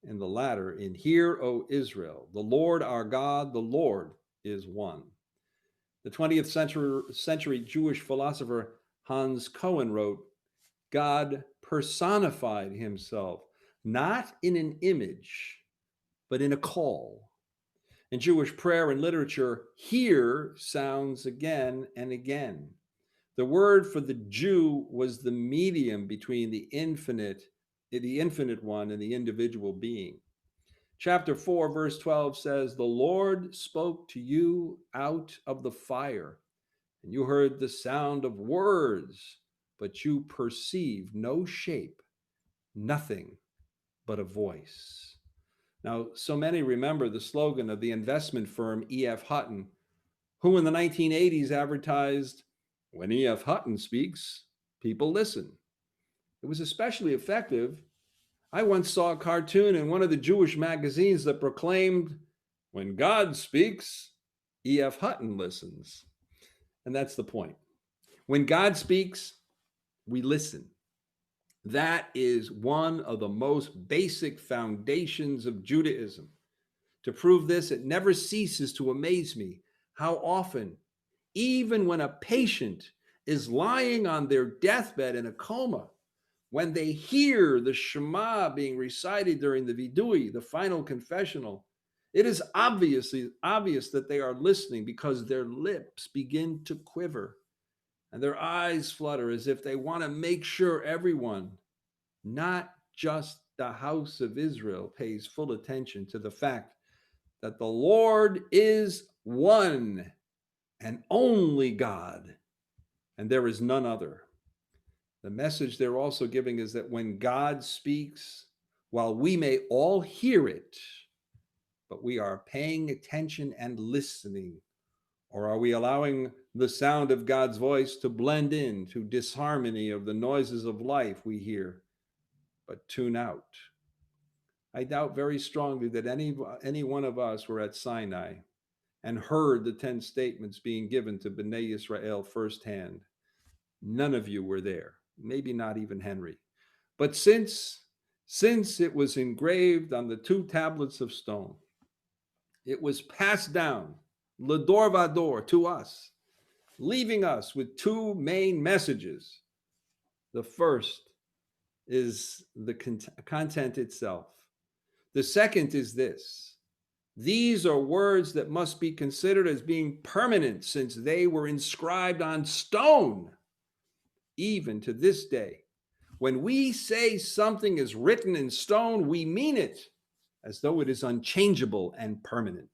in the latter in Hear, O Israel, the Lord our God, the Lord is one. The 20th century Jewish philosopher Hans Cohen wrote, God personified himself, not in an image, but in a call. In Jewish prayer and literature, hear sounds again and again. The word for the Jew was the medium between the infinite one and the individual being. Chapter 4, verse 12 says, the Lord spoke to you out of the fire, and you heard the sound of words, but you perceived no shape, nothing but a voice. Now, so many remember the slogan of the investment firm E.F. Hutton, who in the 1980s advertised, when E.F. Hutton speaks, people listen. It was especially effective. I once saw a cartoon in one of the Jewish magazines that proclaimed, when God speaks, E.F. Hutton listens. And that's the point. When God speaks, we listen. That is one of the most basic foundations of Judaism. To prove this, it never ceases to amaze me how often, even when a patient is lying on their deathbed in a coma, when they hear the Shema being recited during the Vidui, the final confessional, it is obvious that they are listening because their lips begin to quiver and their eyes flutter as if they want to make sure everyone, not just the house of Israel, pays full attention to the fact that the Lord is one and only God, and there is none other. The message they're also giving is that when God speaks, while we may all hear it, but we are paying attention and listening, or are we allowing the sound of God's voice to blend in to disharmony of the noises of life we hear, but tune out? I doubt very strongly that any one of us were at Sinai and heard the 10 statements being given to Bnei Israel firsthand. None of you were there. Maybe not even Henry. But since it was engraved on the 2 tablets of stone, it was passed down, l'dor vador, to us, leaving us with 2 main messages. The first is the content itself. The second is this: these are words that must be considered as being permanent since they were inscribed on stone. Even to this day, when we say something is written in stone, we mean it as though it is unchangeable and permanent.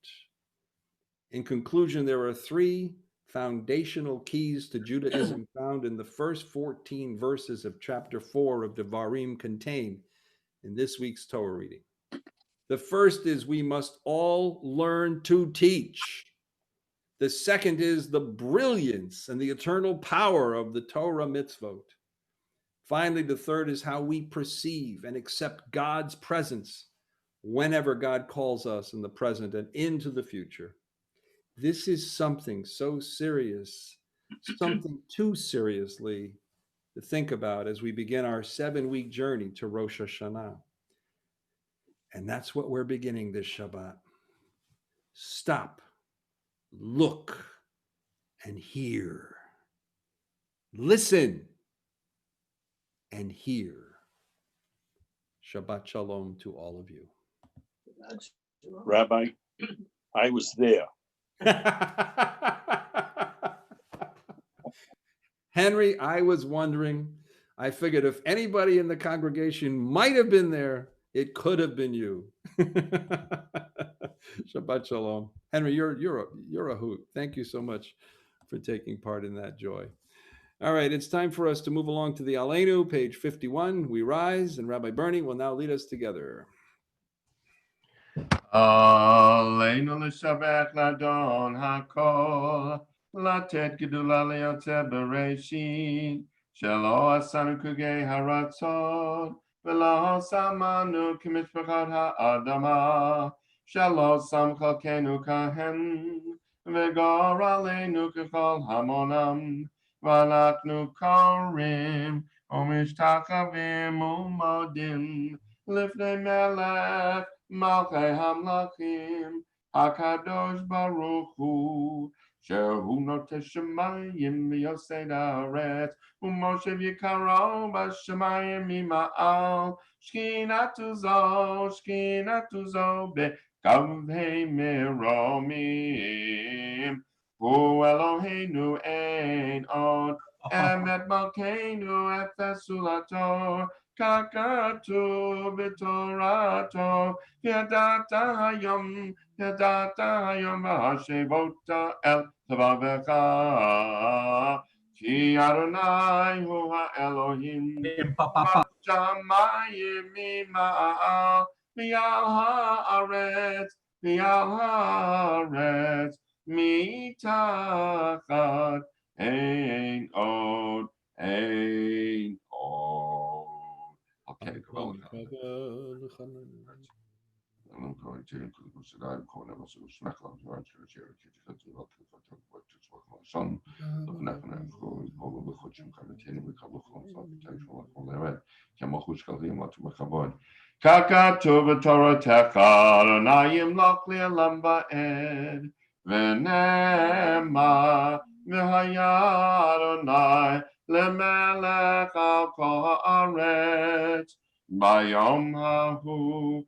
In conclusion, there are 3 foundational keys to Judaism found in the first 14 verses of chapter 4 of Devarim contained in this week's Torah reading. The first is we must all learn to teach. The second is the brilliance and the eternal power of the Torah mitzvot. Finally, the third is how we perceive and accept God's presence whenever God calls us in the present and into the future. This is something so serious, something too seriously to think about as we begin our 7-week journey to Rosh Hashanah. And that's what we're beginning this Shabbat. Stop, look, and hear. Listen and hear. Shabbat Shalom to all of you. Rabbi, I was there. Henry, I was wondering. I figured if anybody in the congregation might have been there, it could have been you. Shabbat shalom. Henry, you're a hoot. Thank you so much for taking part in that joy. All right, it's time for us to move along to the Aleinu, page 51. We rise, and Rabbi Bernie will now lead us together. Aleinu l'shabbat ladon hakol, latet gedula leyotzeh bereshit, shelo asanu kugei haratzot, v'lo samanu k'mishpachot ha'adama, shelo sam chalkenu kahen, v'gor aleinu k'chol hamonam, v'anachnu korim, u'mishtachavim u'modim, lifnei melech, Malchei Hamlachim, Hakadosh Baruch Hu, Shehu Noteh Shemayim v'Yosei Haaretz, U'Moshe V'Yikaro B'Shemayim Mima'al, Shkinatu Zo B'Kavhei Meromim, Hu Eloheinu Ein Od, Emet Malkeinu Efes Ulato, Kakatu b'torato, yadata hayom v'hashevota el tavavecha, ki Adonai hu ha'Elohim, b'shamayim mima'al, v'yal ha'aretz, mitachat ein od. Okay, cool. Kakatu b'toratecha, Adonayim lach li'olam va'ed, v'nema v'haya Adonai lemelech al kol haaretz. Bayom hahu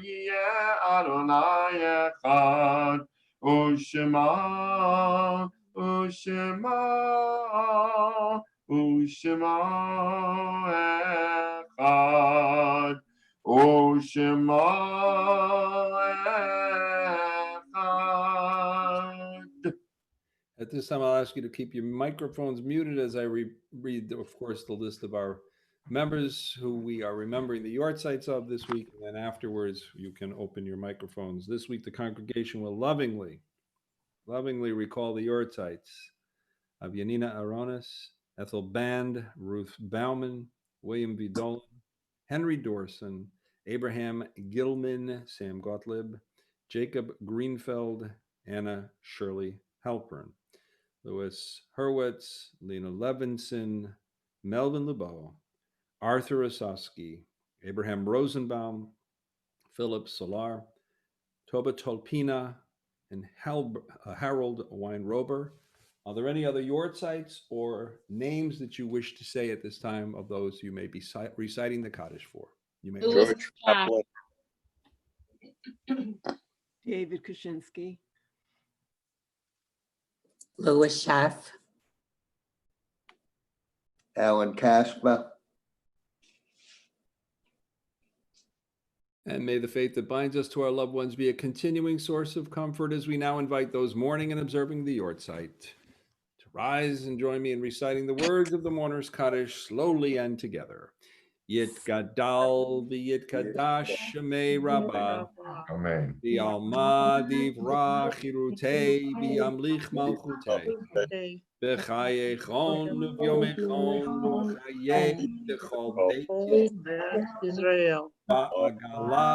yeh Adonai echad, u'shema echad, u'shema echad. At this time, I'll ask you to keep your microphones muted as I read, of course, the list of our members who we are remembering the yortzites of this week, and then afterwards you can open your microphones. This week the congregation will lovingly recall the yortzites of Yanina Aronis, Ethel Band, Ruth Bauman, William V. Dolan, Henry Dorson, Abraham Gilman, Sam Gottlieb, Jacob Greenfeld, Anna Shirley Halpern, Louis Hurwitz, Lena Levinson, Melvin LeBeau, Arthur Osowski, Abraham Rosenbaum, Philip Solar, Toba Tolpina, and Harold Weinrober. Are there any other yortzites or names that you wish to say at this time of those you may be reciting the Kaddish for? You may. George Kaplan. David Kuczynski. Louis Schaff. Alan Kasper. And may the faith that binds us to our loved ones be a continuing source of comfort as we now invite those mourning and observing the yortzeit to rise and join me in reciting the words of the mourner's Kaddish slowly and together. Yit gadal v'yit kadash shemei rabbah. Amen. V'alma divrach chirutei v'yamlich malchutei. B'chayechon v'yomechon v'chayei v'chol beit Israel. Ba'agala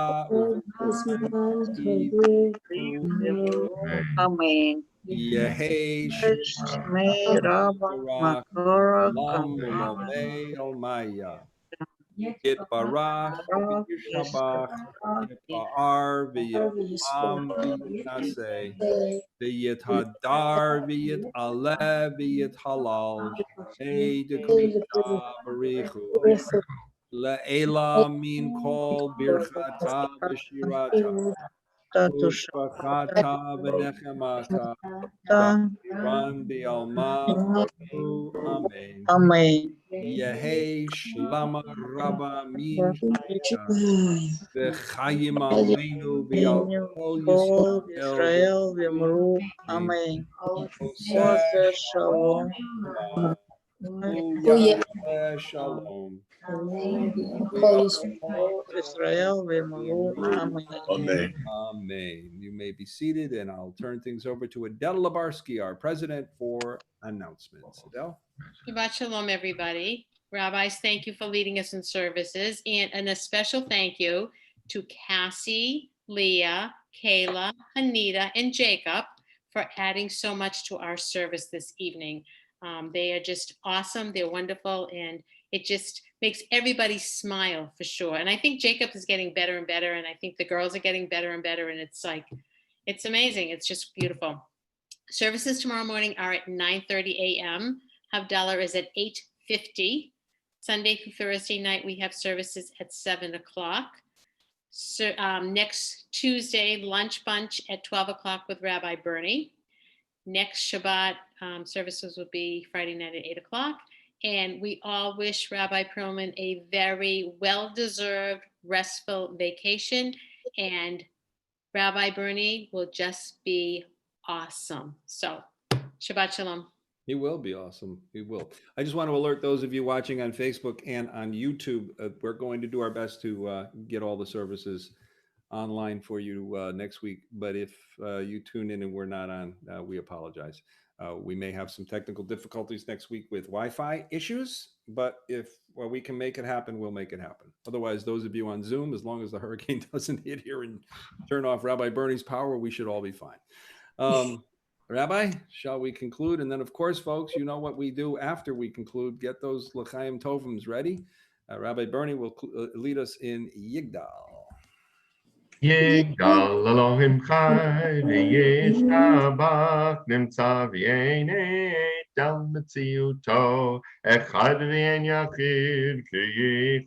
Amen. Yehei Shmei Rabba Makora Lam Ulamei Almaya Yit Barach Yishabach Yit Ba'ar V'Yitam V'Yitnaseh V'Yit Hadar V'Yit Aleh V'Yit Halal Shmei Deklisha Barichu Le'ela min kol birchata v'shirata Ushpachata v'nechemata Ran bi'alma v'ku amen. Amen. Yehi shlama rabba min v'chayim aleinu v'al kol Yisrael Israel v'mru. Amen. Oseh shalom. Uyaseh shalom. Israel v'mru. Amen. Amen. Amen. You may be seated, and I'll turn things over to Adele Labarsky, our president, for announcements. Adele? Shabbat shalom, everybody. Rabbis, thank you for leading us in services, and a special thank you to Cassie, Leah, Kayla, Anita, and Jacob for adding so much to our service this evening. They are just awesome. They're wonderful, and it just makes everybody smile for sure. And I think Jacob is getting better and better, and I think the girls are getting better and better, and it's like, it's amazing. It's just beautiful. Services tomorrow morning are at 9:30 a.m. Havdalah is at 8:50. Sunday through Thursday night, we have services at 7 o'clock. So, next Tuesday, lunch bunch at 12 o'clock with Rabbi Bernie. Next Shabbat services will be Friday night at 8 o'clock. And we all wish Rabbi Perlman a very well-deserved, restful vacation. And Rabbi Bernie will just be awesome. So, Shabbat Shalom. He will be awesome. He will. I just want to alert those of you watching on Facebook and on YouTube. We're going to do our best to get all the services online for you next week. But if you tune in and we're not on, we apologize. We may have some technical difficulties next week with Wi-Fi issues, but if we can make it happen, we'll make it happen. Otherwise, those of you on Zoom, as long as the hurricane doesn't hit here and turn off Rabbi Bernie's power, we should all be fine. Rabbi, shall we conclude? And then, of course, folks, you know what we do after we conclude. Get those L'chaim Tovims ready. Rabbi Bernie will lead us in Yigdal. Yigdal Elohim Chai v'yishtabach nimtza v'yenei dal metziuto echad v'yen yachid ki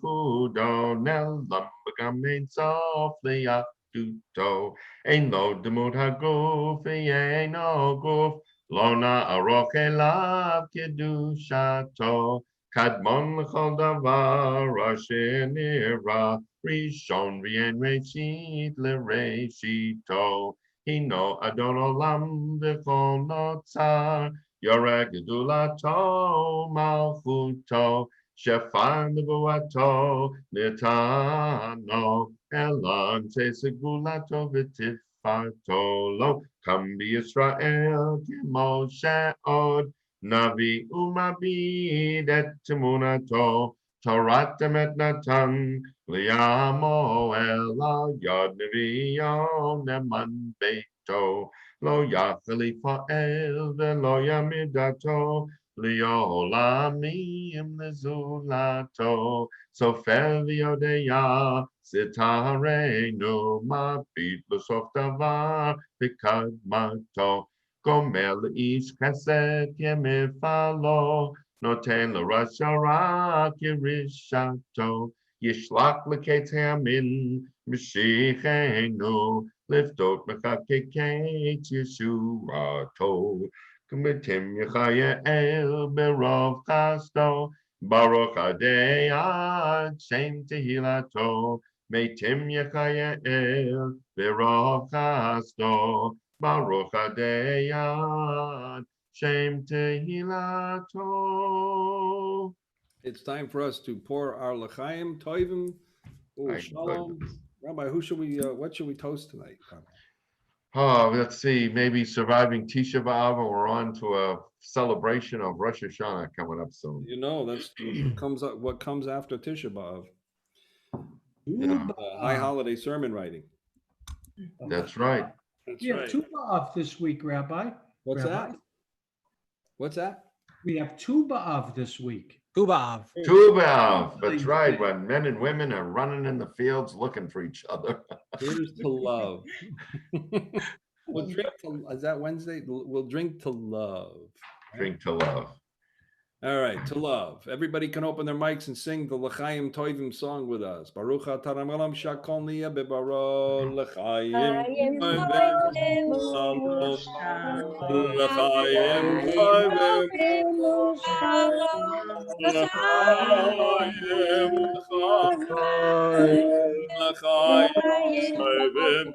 yichudo nelam b'gam ein sof li'achduto ein lo demut haguf v'yen guf lo na'arok elav kedushato kadmon l'chol davar asher nira Rishon v'enrich l'reishito hino adon olam v'chol notzar yoreh gedulato malchuto shefan nevuato nitano elon segulato v'tifato lo kam b'Yisrael k'Moshe od navi umabid et temunato Torah temet natan liamo ela yad neviyon neman beito lo yachli fa'el velo yamidato liolamim nezulato sofer v'yodeya sitarenu mabit l'sof davar v'kadmato gomer ish chesed kemifalo Noten l'rasha ra kirishato yishlach l'ketemin mishichenu liftot mechakeket yeshuato k'mitim yechayael berov chasto baruch adei ad shem tehilato meitim yechayael berov chasto baruch adei ad Shem tehilato. It's time for us to pour our L'chaim Tovim. Shalom. Rabbi, who should we? What should we toast tonight? Oh, let's see. Maybe surviving Tisha B'Av, and we're on to a celebration of Rosh Hashanah coming up soon. You know, that's what comes after Tisha B'Av. Yeah. High holiday sermon writing. That's right. That's We have right. two B'Av this week, Rabbi. What's that? What's that? We have two B'Av this week. Tu B'Av. Tu B'Av. That's right. When men and women are running in the fields looking for each other. Here's to love. We'll drink to, is that Wednesday? We'll drink to love. Drink to love. All right, to love. Everybody can open their mics and sing the L'chaim Toivim song with us. Baruch atah Olam shakol niya bebaro L'chaim Toivim L'chaim Toivim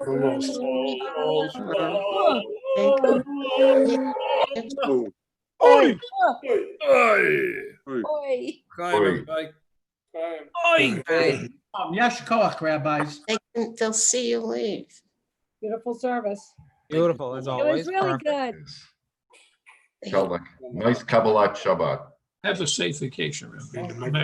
Oi! Oi. Chaim, everybody. Yesh koach, rabbis. They'll see you leave. Beautiful service. Beautiful as It was always. really Perfect. good. Shabbat. Nice Kabbalat Shabbat. Have a safe vacation. Rabbi.